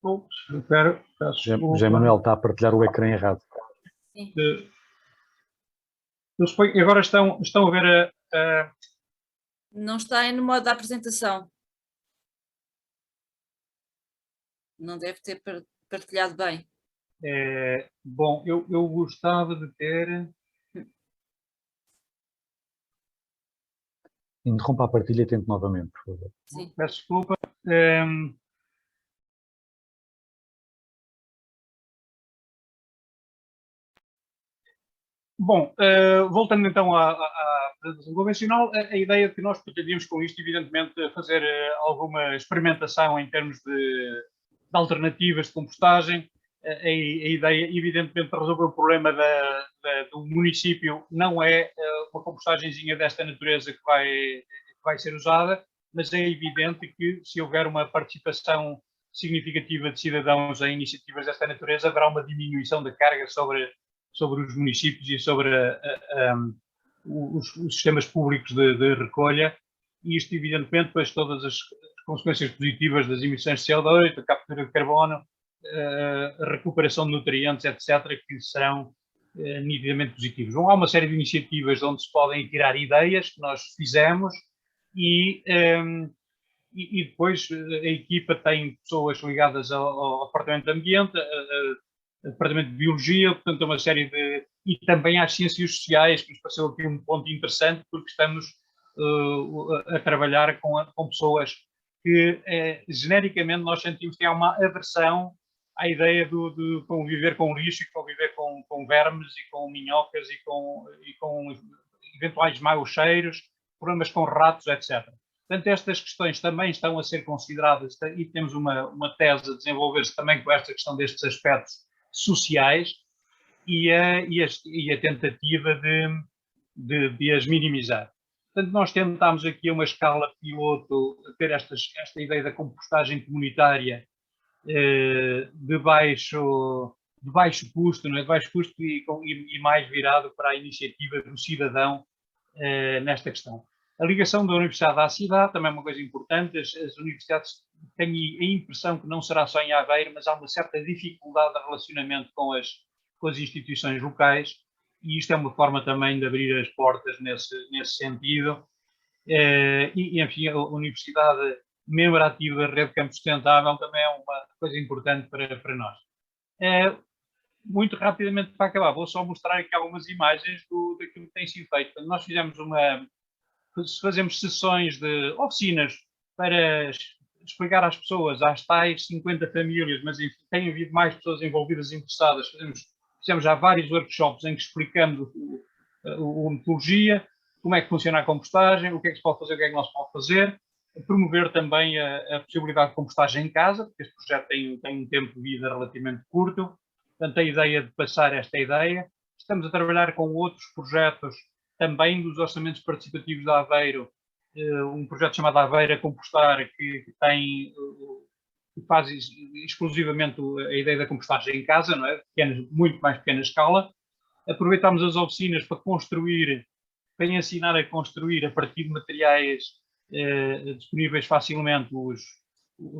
Ups, peço desculpa.
José Manuel está a partilhar o ecrã errado.
Sim.
Agora estão a ver a...
Não está no modo da apresentação. Não deve ter partilhado bem.
Bom, eu gostava de ter...
Interrompa a partilha e tente novamente, por favor.
Sim.
Peço desculpa. Bom, voltando então à apresentação convencional, a ideia que nós pretendíamos com isto, evidentemente, fazer alguma experimentação em termos de alternativas de compostagem. A ideia, evidentemente, de resolver o problema do município não é uma compostagenzinha desta natureza que vai ser usada, mas é evidente que, se houver uma participação significativa de cidadãos em iniciativas desta natureza, haverá uma diminuição da carga sobre os municípios e sobre os sistemas públicos de recolha, e isto, evidentemente, depois todas as consequências positivas das emissões de CO2, da captura de carbono, a recuperação de nutrientes, etc., que serão nitidamente positivos. Bom, há uma série de iniciativas onde se podem tirar ideias que nós fizemos e depois a equipa tem pessoas ligadas ao Departamento de Ambiente, Departamento de Biologia, portanto, é uma série de... E também às ciências sociais, que nos pareceu aqui um ponto interessante, porque estamos a trabalhar com pessoas que, genericamente, nós sentimos que há uma aversão à ideia de conviver com lixo e conviver com vermes e com minhocas e com eventuais maus cheiros, problemas com ratos, etc. Portanto, estas questões também estão a ser consideradas e temos uma tese a desenvolver-se também com esta questão destes aspectos sociais e a tentativa de as minimizar. Portanto, nós tentámos aqui a uma escala piloto ter esta ideia da compostagem comunitária de baixo custo, não é? De baixo custo e mais virado para a iniciativa do cidadão nesta questão. A ligação da universidade à cidade também é uma coisa importante. As universidades têm a impressão que não será só em Aveiro, mas há uma certa dificuldade de relacionamento com as instituições locais, e isto é uma forma também de abrir as portas nesse sentido. Enfim, a universidade, membro ativo da Rede Campo Sustentável, também é uma coisa importante para nós. Muito rapidamente, para acabar, vou só mostrar aqui algumas imagens daquilo que tem sido feito. Nós fazemos sessões de oficinas para explicar às pessoas, às tais 50 famílias, mas enfim, tem havido mais pessoas envolvidas e interessadas. Fizemos já vários workshops em que explicamos a metodologia, como é que funciona a compostagem, o que é que se pode fazer, o que é que não se pode fazer. Promover também a possibilidade de compostagem em casa, porque este projeto tem um tempo de vida relativamente curto. Portanto, a ideia de passar esta ideia. Estamos a trabalhar com outros projetos também dos orçamentos participativos da Aveiro, um projeto chamado Aveiro a Compostar, que faz exclusivamente a ideia da compostagem em casa, não é? Muito mais pequena escala. Aproveitamos as oficinas para ensinar a construir a partir de materiais disponíveis facilmente, os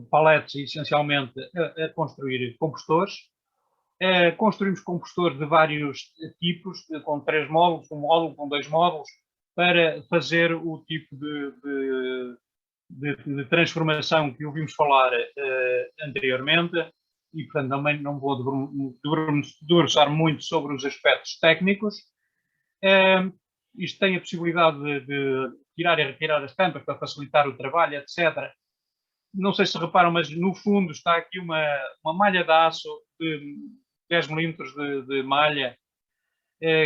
paletes, essencialmente, a construir compostores. Construímos compostores de vários tipos, com 3 módulos, um módulo, com 2 módulos, para fazer o tipo de transformação que ouvimos falar anteriormente, e portanto também não vou debruçar muito sobre os aspectos técnicos. Isto tem a possibilidade de tirar e retirar as tampas para facilitar o trabalho, etc. Não sei se reparam, mas no fundo está aqui uma malha de aço de 10 milímetros de malha.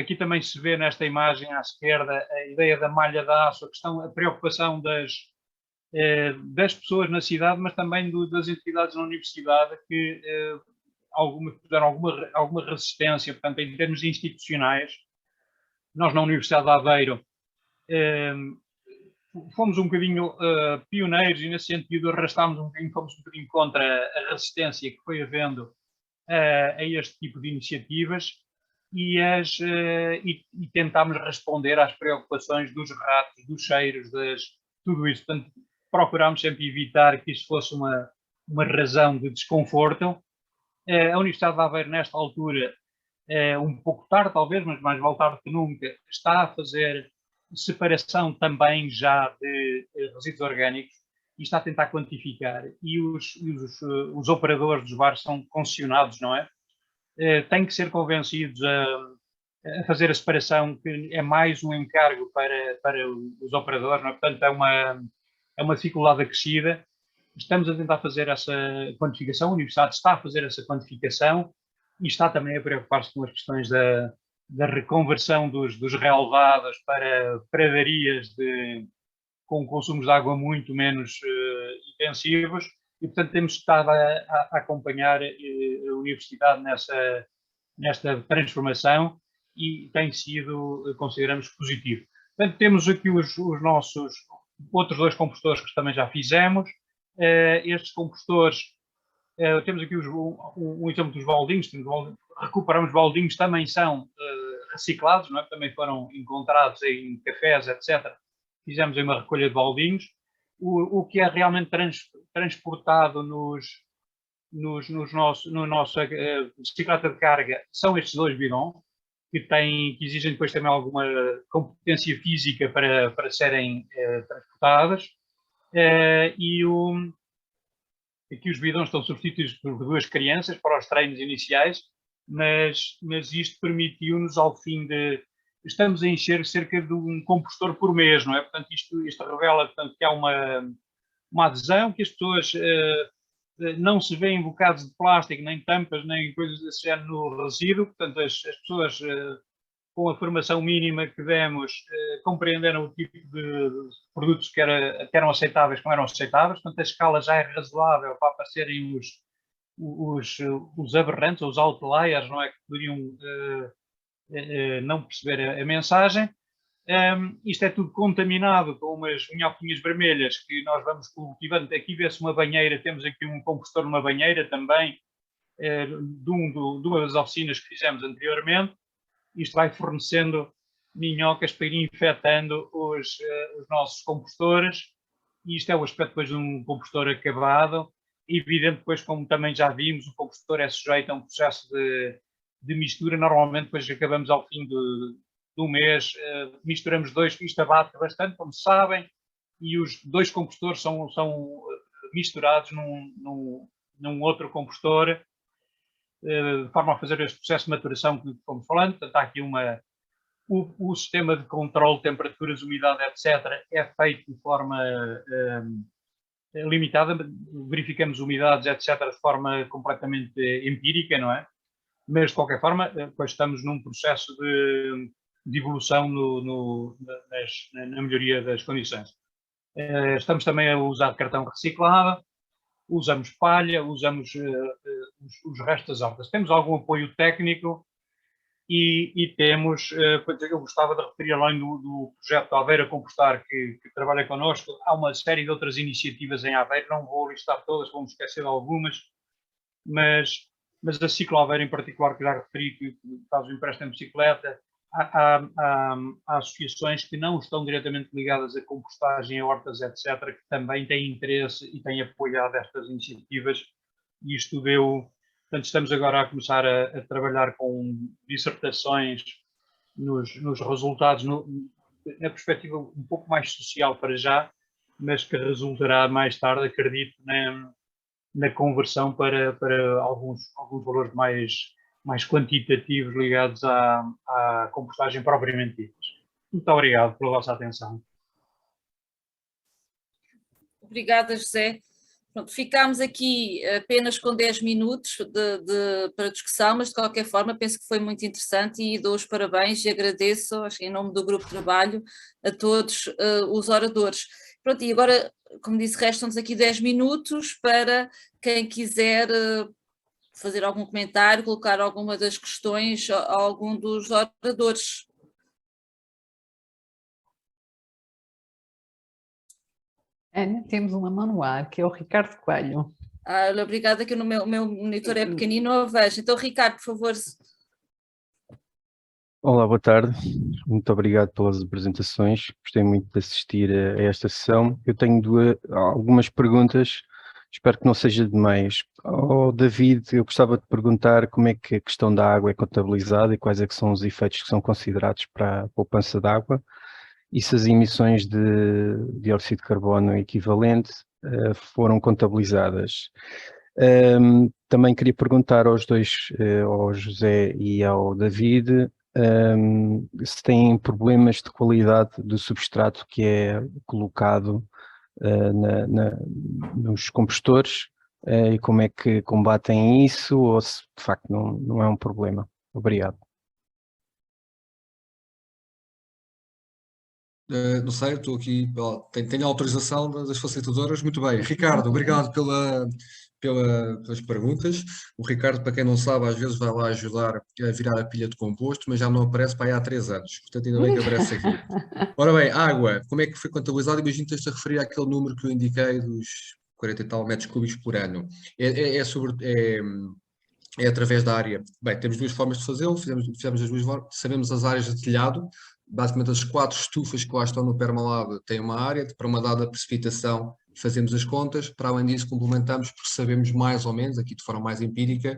Aqui também se vê nesta imagem à esquerda a ideia da malha de aço, a preocupação das pessoas na cidade, mas também das entidades na universidade que fizeram alguma resistência, portanto, em termos institucionais. Nós na Universidade de Aveiro fomos um bocadinho pioneiros e nesse sentido arrastámos fomos um bocadinho contra a resistência que foi havendo a este tipo de iniciativas e tentámos responder às preocupações dos ratos, dos cheiros, tudo isso. Portanto, procurámos sempre evitar que isso fosse uma razão de desconforto. A Universidade de Aveiro, nesta altura, um pouco tarde talvez, mas mais vale tarde que nunca, está a fazer separação também já de resíduos orgânicos e está a tentar quantificar. E os operadores dos bares são concessionados, não é? Têm que ser convencidos a fazer a separação, que é mais um encargo para os operadores, não é? Portanto, é uma dificuldade acrescida. Estamos a tentar fazer essa quantificação, a Universidade está a fazer essa quantificação e está também a preocupar-se com as questões da reconversão dos relevados para pradarias com consumos de água muito menos intensivos e, portanto, temos estado a acompanhar a Universidade nesta transformação e tem sido, consideramos, positivo. Portanto, temos aqui os nossos outros 2 compostores que também já fizemos. Estes compostores, temos aqui um exemplo dos baldinhos, recuperamos baldinhos, também são reciclados, não é? Também foram encontrados em cafés, etc. Fizemos aí uma recolha de baldinhos. O que é realmente transportado no nosso bicicleta de carga são estes 2 bidons, que exigem depois também alguma competência física para serem transportadas. Aqui os bidões estão substituídos por 2 crianças para os treinos iniciais, mas isto permitiu-nos, ao fim de... Estamos a encher cerca de um compostor por mês, não é? Portanto, isto revela, portanto, que há uma adesão, que as pessoas não se veem bocados de plástico, nem tampas, nem coisas desse género no resíduo. Portanto, as pessoas, com a formação mínima que demos, compreenderam o tipo de produtos que eram aceitáveis, que não eram aceitáveis. Portanto, a escala já é razoável para aparecerem os aberrantes, os outliers, não é? Que poderiam não perceber a mensagem. Isto é tudo contaminado com umas minhoquinhas vermelhas que nós vamos cultivando. Aqui vê-se uma banheira, temos aqui um compostor numa banheira também, de uma das oficinas que fizemos anteriormente. Isto vai fornecendo minhocas para ir infectando os nossos compostores. E isto é o aspecto depois de um compostor acabado. Evidente, depois, como também já vimos, o compostor é sujeito a um processo de mistura. Normalmente, depois acabamos ao fim do mês, misturamos 2, isto abate bastante, como sabem, e os 2 compostores são misturados num outro compostor, de forma a fazer este processo de maturação que fomos falando. Portanto, há aqui o sistema de controle de temperaturas, umidade, etc., é feito de forma limitada, verificamos umidades, etc., de forma completamente empírica, não é? Mas, de qualquer forma, depois estamos num processo de evolução na melhoria das condições. Estamos também a usar cartão reciclado, usamos palha, usamos os restos das hortas. Temos algum apoio técnico e temos, eu gostava de referir, além do projeto Aveiro a Compostar, que trabalha connosco, há uma série de outras iniciativas em Aveiro, não vou listar todas, vou-me esquecer de algumas, mas a Ciclo Aveiro em particular, que já referi, que faz o empréstimo de bicicleta. Há associações que não estão diretamente ligadas a compostagem, a hortas, etc., que também têm interesse e têm apoiado estas iniciativas, e isto portanto, estamos agora a começar a trabalhar com dissertações nos resultados, na perspectiva um pouco mais social para já, mas que resultará mais tarde, acredito, na conversão para alguns valores mais quantitativos ligados à compostagem propriamente dita. Muito obrigado pela vossa atenção.
Obrigada, José. Pronto, ficámos aqui apenas com 10 minutos para discussão, mas de qualquer forma penso que foi muito interessante e dou os parabéns e agradeço, acho que em nome do grupo de trabalho, a todos os oradores. Pronto, e agora, como disse, restam-nos aqui 10 minutos para quem quiser fazer algum comentário, colocar alguma das questões a algum dos oradores.
Ana, temos uma mão no ar, que é o Ricardo Coelho.
Obrigada, que o meu monitor é pequenino, não a vejo. Então, Ricardo, por favor.
Olá, boa tarde. Muito obrigado pelas apresentações. Gostei muito de assistir a esta sessão. Eu tenho algumas perguntas, espero que não seja demais. David, eu gostava de perguntar como é que a questão da água é contabilizada e quais é que são os efeitos que são considerados para a poupança de água e se as emissões de dióxido de carbono equivalente foram contabilizadas. Também queria perguntar aos dois, ao José e ao David, se têm problemas de qualidade do substrato que é colocado nos compostores e como é que combatem isso ou se de facto não é um problema. Obrigado.
Não sei, estou aqui, tenho a autorização das facilitadoras, muito bem. Ricardo, obrigado pelas perguntas. O Ricardo, para quem não sabe, às vezes vai lá ajudar a virar a pilha de composto, mas já não aparece para aí há 3 anos, portanto ainda bem que aparece aqui. Ora bem, água, como é que foi contabilizado? Imagino que esteja a referir àquele número que eu indiquei dos 40 e tal metros cúbicos por ano. É através da área. Bem, temos 2 formas de fazê-lo, fizemos as 2 formas, sabemos as áreas de telhado. Basicamente, as 4 estufas que lá estão no Permalab têm uma área, para uma dada precipitação fazemos as contas, para além disso complementamos porque sabemos mais ou menos, aqui de forma mais empírica,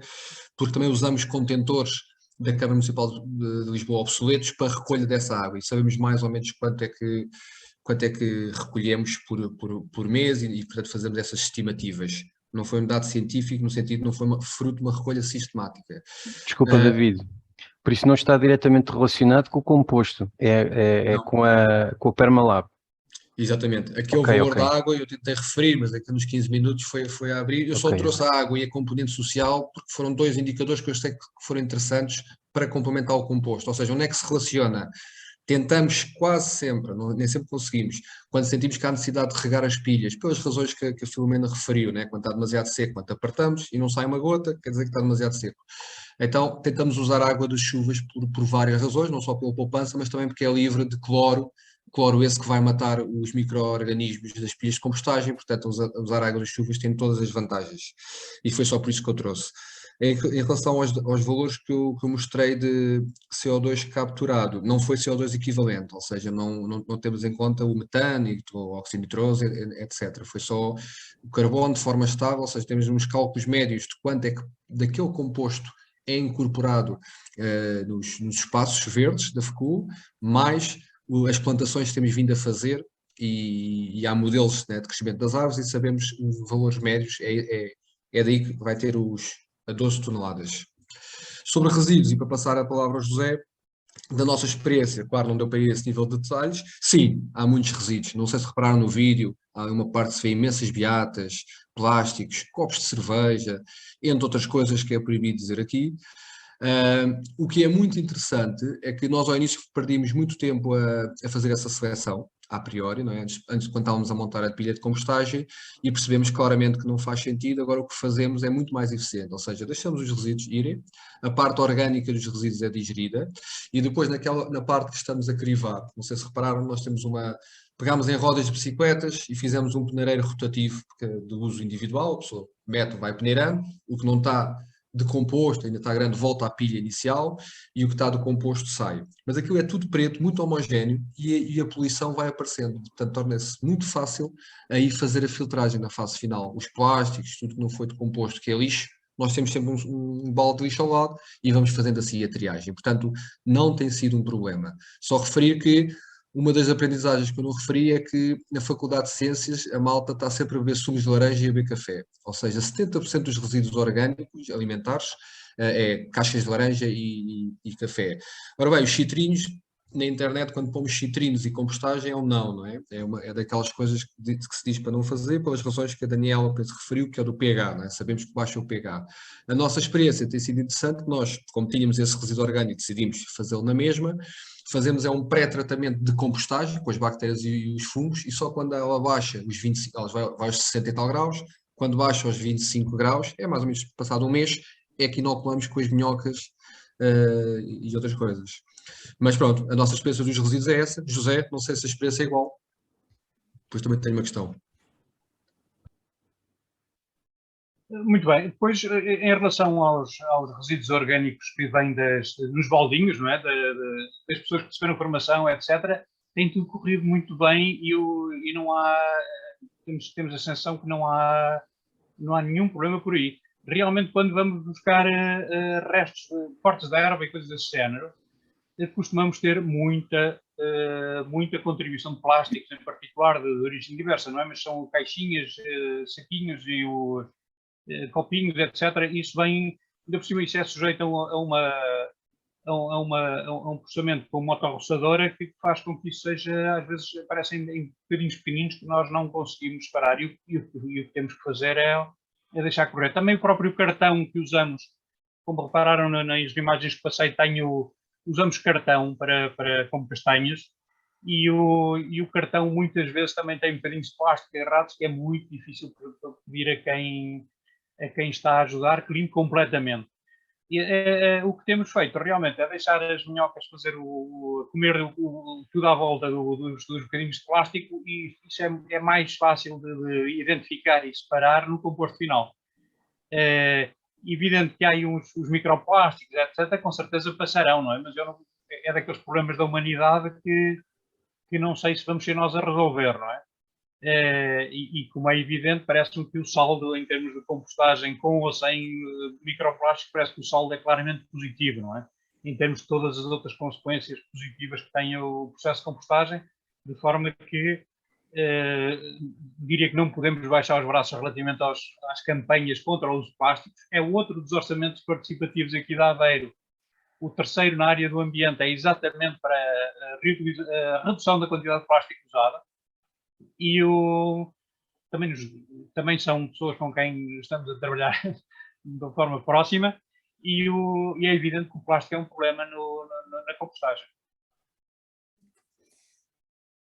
porque também usamos contentores da Câmara Municipal de Lisboa obsoletos para a recolha dessa água e sabemos mais ou menos quanto é que recolhemos por mês e portanto fazemos essas estimativas. Não foi um dado científico, no sentido não foi fruto de uma recolha sistemática.
Desculpa, David. Por isso não está diretamente relacionado com o composto, é com o Permalab.
Exatamente. Aqui é o valor da água, eu tentei referir, mas aqui nos 15 minutos foi a abrir. Eu só trouxe a água e a componente social porque foram 2 indicadores que eu sei que foram interessantes para complementar o composto. Ou seja, onde é que se relaciona? Tentamos quase sempre, nem sempre conseguimos, quando sentimos que há necessidade de regar as pilhas, pelas razões que a Filomena referiu, né? Quando está demasiado seco, quando apertamos e não sai uma gota, quer dizer que está demasiado seco. Então tentamos usar a água das chuvas por várias razões, não só pela poupança, mas também porque é livre de cloro esse que vai matar os micro-organismos das pilhas de compostagem, portanto usar a água das chuvas tem todas as vantagens. E foi só por isso que eu trouxe. Em relação aos valores que eu mostrei de CO2 capturado, não foi CO2 equivalente, ou seja, não temos em conta o metano, o óxido nitroso, etc. Foi só o carbono de forma estável, ou seja, temos uns cálculos médios de quanto é que daquele composto é incorporado nos espaços verdes da FECU, mais as plantações que temos vindo a fazer e há modelos, né, de crescimento das árvores e sabemos os valores médios, é daí que vai ter a 12 toneladas. Sobre resíduos, e para passar a palavra ao José, da nossa experiência, claro, não deu para ir a esse nível de detalhes, sim, há muitos resíduos, não sei se repararam no vídeo, há uma parte que se vê imensas beatas, plásticos, copos de cerveja, entre outras coisas que é proibido dizer aqui. O que é muito interessante é que nós ao início perdíamos muito tempo a fazer essa seleção, a priori, não é? Antes quando estávamos a montar a pilha de compostagem e percebemos claramente que não faz sentido, agora o que fazemos é muito mais eficiente, ou seja, deixamos os resíduos irem, a parte orgânica dos resíduos é digerida e depois na parte que estamos a crivar, não sei se repararam, nós temos pegámos em rodas de bicicletas e fizemos um peneireiro rotativo de uso individual, a pessoa mete, vai peneirando, o que não está de composto, ainda está grande, volta à pilha inicial e o que está do composto sai. Mas aquilo é tudo preto, muito homogéneo e a poluição vai aparecendo. Portanto, torna-se muito fácil aí fazer a filtragem na fase final. Os plásticos, tudo que não foi de composto, que é lixo, nós temos sempre um balde de lixo ao lado e vamos fazendo assim a triagem. Portanto, não tem sido um problema. Só referir que uma das aprendizagens que eu não referi é que na Faculdade de Ciências a malta está sempre a beber sumos de laranja e a beber café. Ou seja, 70% dos resíduos orgânicos alimentares é cascas de laranja e café. Ora bem, os citrinhos na internet, quando pomos citrinos e compostagem, é um não é? É daquelas coisas que se diz para não fazer, pelas razões que a Daniela referiu, que é do pH, não é? Sabemos que baixa o pH. A nossa experiência tem sido interessante, nós, como tínhamos esse resíduo orgânico, decidimos fazê-lo na mesma, fazemos um pré-tratamento de compostagem, com as bactérias e os fungos, e só quando ela baixa os 25, ela vai aos 60 e tal graus, quando baixa aos 25 graus, é mais ou menos passado um mês, é que inoculamos com as minhocas e outras coisas. Mas pronto, a nossa experiência dos resíduos é essa. José, não sei se a experiência é igual. Depois também tenho uma questão.
Muito bem. Depois, em relação aos resíduos orgânicos que vêm nos baldinhos, não é? Das pessoas que receberam formação, etc., tem tudo corrido muito bem e não há... Temos a sensação que não há nenhum problema por aí. Realmente, quando vamos buscar restos, cortes de erva e coisas desse género, costumamos ter muita contribuição de plásticos, em particular de origem diversa, não é? Mas são caixinhas, saquinhos e copinhos, etc. Isso vem, ainda por cima, isso é sujeito a um processamento com motorroçadora que faz com que isso seja, às vezes, aparecem em bocadinhos pequeninos que nós não conseguimos separar e o que temos que fazer é deixar correr. Também o próprio cartão que usamos, como repararam nas imagens que passei, usamos cartão como castanhas e o cartão muitas vezes também tem um bocadinho de plástico errados que é muito difícil pedir a quem está a ajudar que limpe completamente. E, o que temos feito realmente é deixar as minhocas comer tudo à volta dos bocadinhos de plástico e isso é mais fácil de identificar e separar no composto final. Evidente que há aí os microplásticos, etc., com certeza passarão, não é? Mas é daqueles problemas da humanidade que não sei se vamos ser nós a resolver, não é? E como é evidente, parece-me que o saldo em termos de compostagem com ou sem microplásticos, parece que o saldo é claramente positivo, não é? Em termos de todas as outras consequências positivas que tem o processo de compostagem, de forma que diria que não podemos baixar os braços relativamente às campanhas contra o uso de plásticos. É outro dos orçamentos participativos aqui da Aveiro. O terceiro na área do ambiente é exatamente para a redução da quantidade de plástico usada. E também são pessoas com quem estamos a trabalhar de forma próxima e é evidente que o plástico é um problema na compostagem.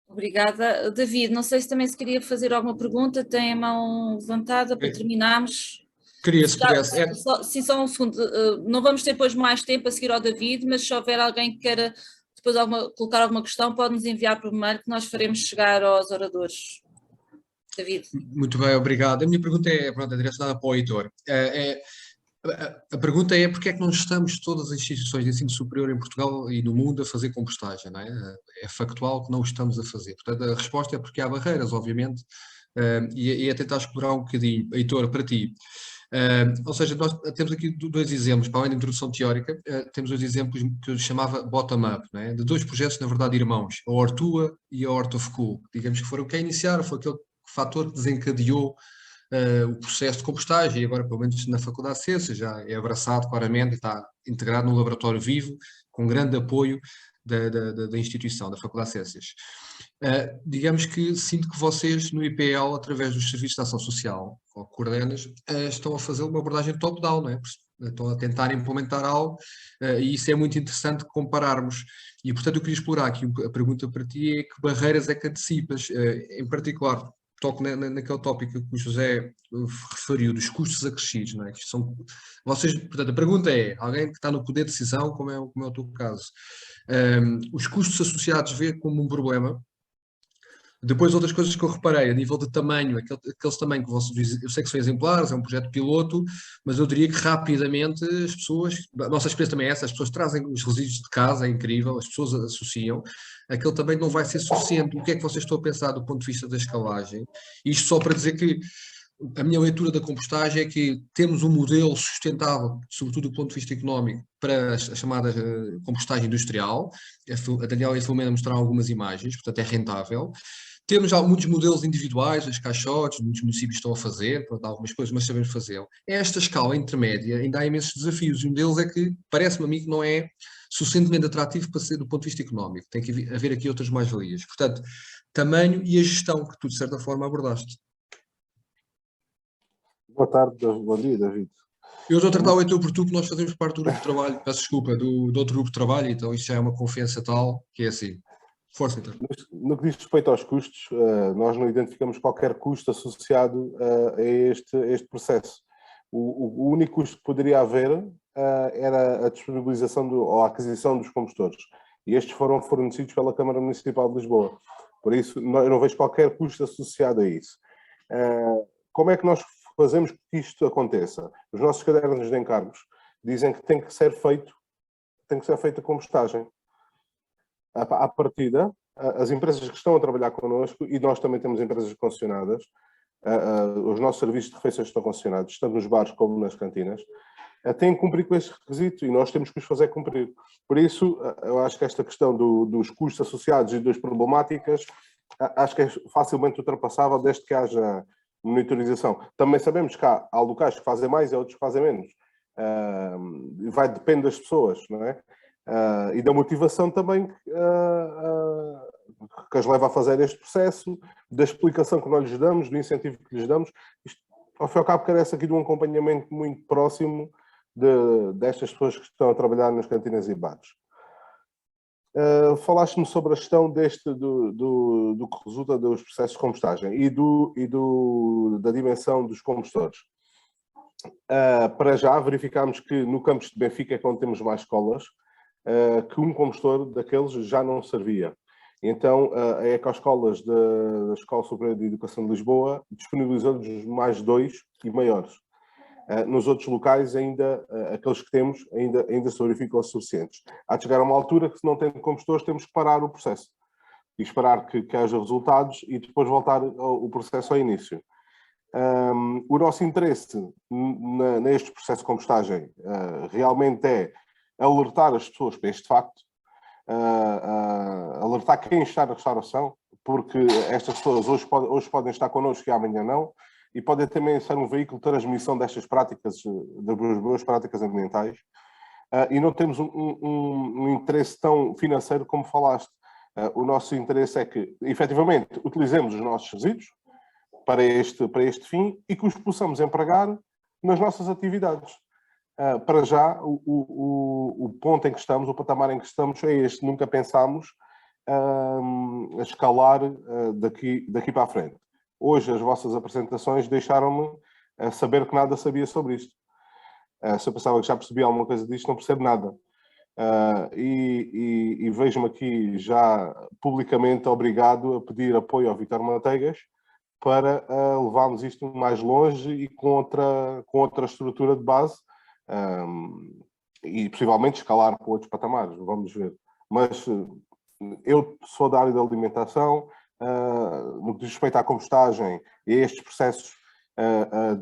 Obrigada. David, não sei se também se queria fazer alguma pergunta, tem a mão levantada para terminarmos.
Queria, se pudesse.
Sim, só um segundo. Não vamos ter depois mais tempo a seguir ao David, mas se houver alguém que queira depois colocar alguma questão, pode-nos enviar por e-mail que nós faremos chegar aos oradores. David.
Muito bem, obrigado. A minha pergunta é direcionada para o Heitor. A pergunta é porque é que não estamos todas as instituições de ensino superior em Portugal e no mundo a fazer compostagem, não é? É factual que não estamos a fazer. Portanto, a resposta é porque há barreiras, obviamente, e é tentar explorar um bocadinho. Heitor, para ti. Ou seja, nós temos aqui dois exemplos, para além da introdução teórica, temos dois exemplos que eu chamava bottom-up, é? De dois projetos, na verdade, irmãos, a Hortua e a Hortofcool, digamos que foram quem iniciaram, foi aquele fator que desencadeou o processo de compostagem, e agora, pelo menos na Faculdade de Ciências, já é abraçado claramente e está integrado num laboratório vivo, com grande apoio da instituição, da Faculdade de Ciências. Digamos que sinto que vocês no IPL, através dos serviços de ação social, ou coordenas, estão a fazer uma abordagem top-down, não é? Estão a tentar implementar algo e isso é muito interessante compararmos. E, portanto, eu queria explorar aqui a pergunta para ti é que barreiras é que antecipas, em particular, toco naquele tópico que o José referiu, dos custos acrescidos, não é? Que portanto, a pergunta é, alguém que está no poder de decisão, como é o teu caso, os custos associados vê como um problema. Depois, outras coisas que eu reparei, a nível de tamanho, aqueles tamanhos que eu sei que são exemplares, é um projeto piloto, mas eu diria que rapidamente as pessoas, a nossa experiência também é essa, as pessoas trazem os resíduos de casa, é incrível, as pessoas associam, aquele também não vai ser suficiente. O que é que vocês estão a pensar do ponto de vista da escalagem? Isto só para dizer que a minha leitura da compostagem é que temos um modelo sustentável, sobretudo do ponto de vista económico, para a chamada compostagem industrial. A Daniela e a Filomena mostraram algumas imagens, portanto é rentável. Temos já muitos modelos individuais, as caixotes, muitos municípios estão a fazer, pronto, algumas coisas, mas sabemos fazê-lo. Esta escala intermédia ainda há imensos desafios, e um deles é que parece-me a mim que não é suficientemente atrativo para ser do ponto de vista económico. Tem que haver aqui outras mais-valias. Portanto, tamanho e a gestão, que tu de certa forma abordaste.
Boa tarde, bom dia, David.
Eu estou a tratar o tu por tu, porque nós fazemos parte do grupo de trabalho, peço desculpa, do outro grupo de trabalho, então isto já é uma confiança tal que é assim. Força, então.
No que diz respeito aos custos, nós não identificamos qualquer custo associado a este processo. O único custo que poderia haver era a disponibilização ou a aquisição dos combustores. E estes foram fornecidos pela Câmara Municipal de Lisboa. Por isso, eu não vejo qualquer custo associado a isso. Como é que nós fazemos que isto aconteça? Os nossos cadernos de encargos dizem que tem que ser feita a compostagem. À partida, as empresas que estão a trabalhar connosco, e nós também temos empresas concessionadas, os nossos serviços de refeições estão concessionados, tanto nos bares como nas cantinas, têm que cumprir com este requisito e nós temos que os fazer cumprir. Por isso, eu acho que esta questão dos custos associados e das problemáticas, acho que é facilmente ultrapassável desde que haja monitorização. Também sabemos que há locais que fazem mais e outros que fazem menos. Depende das pessoas, não é? E da motivação também que as leva a fazer este processo, da explicação que nós lhes damos, do incentivo que lhes damos. Isto, ao fim e ao cabo, carece aqui de um acompanhamento muito próximo destas pessoas que estão a trabalhar nas cantinas e bares. Falaste-me sobre a gestão do que resulta dos processos de compostagem e da dimensão dos compostores. Para já, verificámos que no campus de Benfica, é onde temos mais escolas, que um compostor daqueles já não servia. Então, a Ecoescolas da Escola Superior de Educação de Lisboa disponibilizou-nos mais 2 e maiores. Nos outros locais, aqueles que temos, ainda se verificam os suficientes. Há de chegar a uma altura que, se não tem compostores, temos que parar o processo e esperar que haja resultados e depois voltar o processo ao início. O nosso interesse neste processo de compostagem realmente é alertar as pessoas para este facto, alertar quem está na restauração, porque estas pessoas hoje podem estar connosco e amanhã não, e podem também ser um veículo de transmissão destas práticas, das boas práticas ambientais, e não temos um interesse tão financeiro como falaste. O nosso interesse é que, efetivamente, utilizemos os nossos resíduos para este fim e que os possamos empregar nas nossas atividades. Para já, o ponto em que estamos, o patamar em que estamos é este. Nunca pensámos a escalar daqui para a frente. Hoje, as vossas apresentações deixaram-me saber que nada sabia sobre isto. Se eu pensava que já percebia alguma coisa disto, não percebo nada. E vejo-me aqui já publicamente obrigado a pedir apoio ao Vítor Manteigas para levarmos isto mais longe e com outra estrutura de base, e possivelmente escalar para outros patamares, vamos ver. Mas eu sou da área da alimentação, no que diz respeito à compostagem e a estes processos,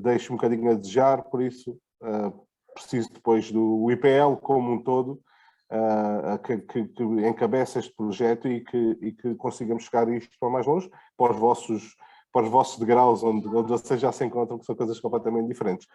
deixo um bocadinho a desejar, por isso preciso depois do IPL como um todo, que encabeça este projeto e que consigamos chegar a isto para mais longe, para os vossos degraus, onde vocês já se encontram, que são coisas completamente diferentes.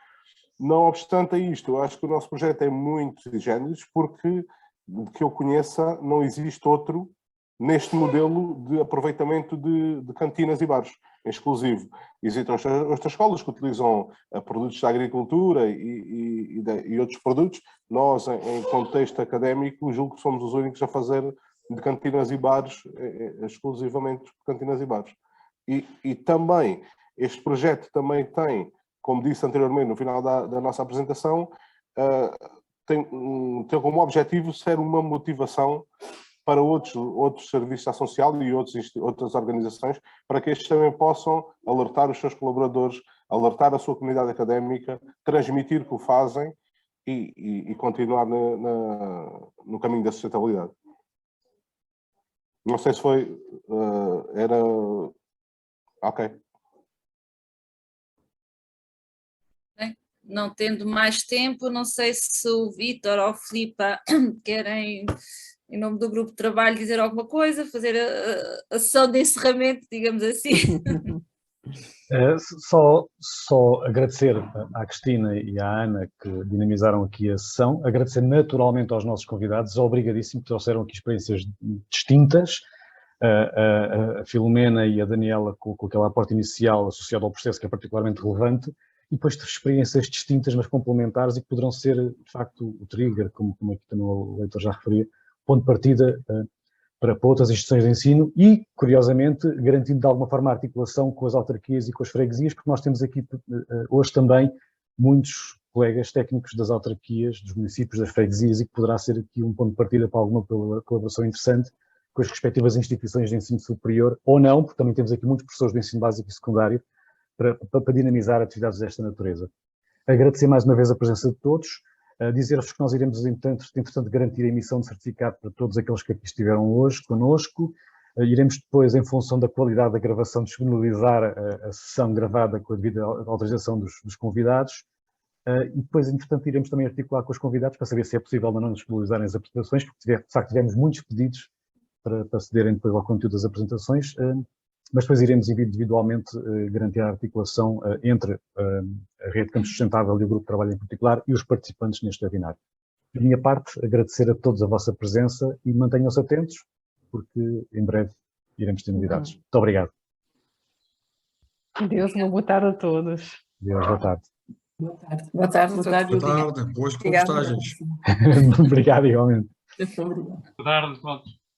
Não obstante a isto, eu acho que o nosso projeto é muito géneros, porque, de que eu conheça, não existe outro neste modelo de aproveitamento de cantinas e bares, exclusivo. Existem outras escolas que utilizam produtos da agricultura e outros produtos. Nós, em contexto académico, julgo que somos os únicos a fazer de cantinas e bares, exclusivamente cantinas e bares. E também, este projeto também tem, como disse anteriormente no final da nossa apresentação, tem como objetivo ser uma motivação para outros serviços de ação social e outras organizações, para que estes também possam alertar os seus colaboradores, alertar a sua comunidade académica, transmitir que o fazem e continuar no caminho da sustentabilidade. Não sei se foi... era... Ok.
Bem, não tendo mais tempo, não sei se o Vítor ou o Filipe querem, em nome do grupo de trabalho, dizer alguma coisa, fazer a sessão de encerramento, digamos assim.
Só agradecer à Cristina e à Ana que dinamizaram aqui a sessão, agradecer naturalmente aos nossos convidados, obrigadíssimo, que trouxeram aqui experiências distintas, a Filomena e a Daniela com aquele aporte inicial associado ao processo que é particularmente relevante, e depois experiências distintas mas complementares e que poderão ser, de facto, o trigger, como aqui também o leitor já referia, ponto de partida para outras instituições de ensino e, curiosamente, garantindo de alguma forma a articulação com as autarquias e com as freguesias, porque nós temos aqui hoje também muitos colegas técnicos das autarquias, dos municípios, das freguesias, e que poderá ser aqui um ponto de partida para alguma colaboração interessante com as respectivas instituições de ensino superior, ou não, porque também temos aqui muitos professores do ensino básico e secundário para dinamizar atividades desta natureza. Agradecer mais uma vez a presença de todos, dizer-vos que nós iremos, entretanto, garantir a emissão de certificado para todos aqueles que aqui estiveram hoje connosco. Iremos depois, em função da qualidade da gravação, disponibilizar a sessão gravada com a devida autorização dos convidados. E depois, entretanto, iremos também articular com os convidados para saber se é possível ou não disponibilizarem as apresentações, porque de facto tivemos muitos pedidos para acederem depois ao conteúdo das apresentações, mas depois iremos individualmente garantir a articulação entre a Rede Campos Sustentável e o Grupo de Trabalho em particular e os participantes neste webinar. Da minha parte, agradecer a todos a vossa presença e mantenham-se atentos, porque em breve iremos ter novidades. Muito obrigado.
Deus, uma boa tarde a todos.
Deus, boa tarde.
Boa tarde. Boa tarde.
Boa tarde, boas compostagens.
Obrigado, igualmente.
Boa tarde a todos.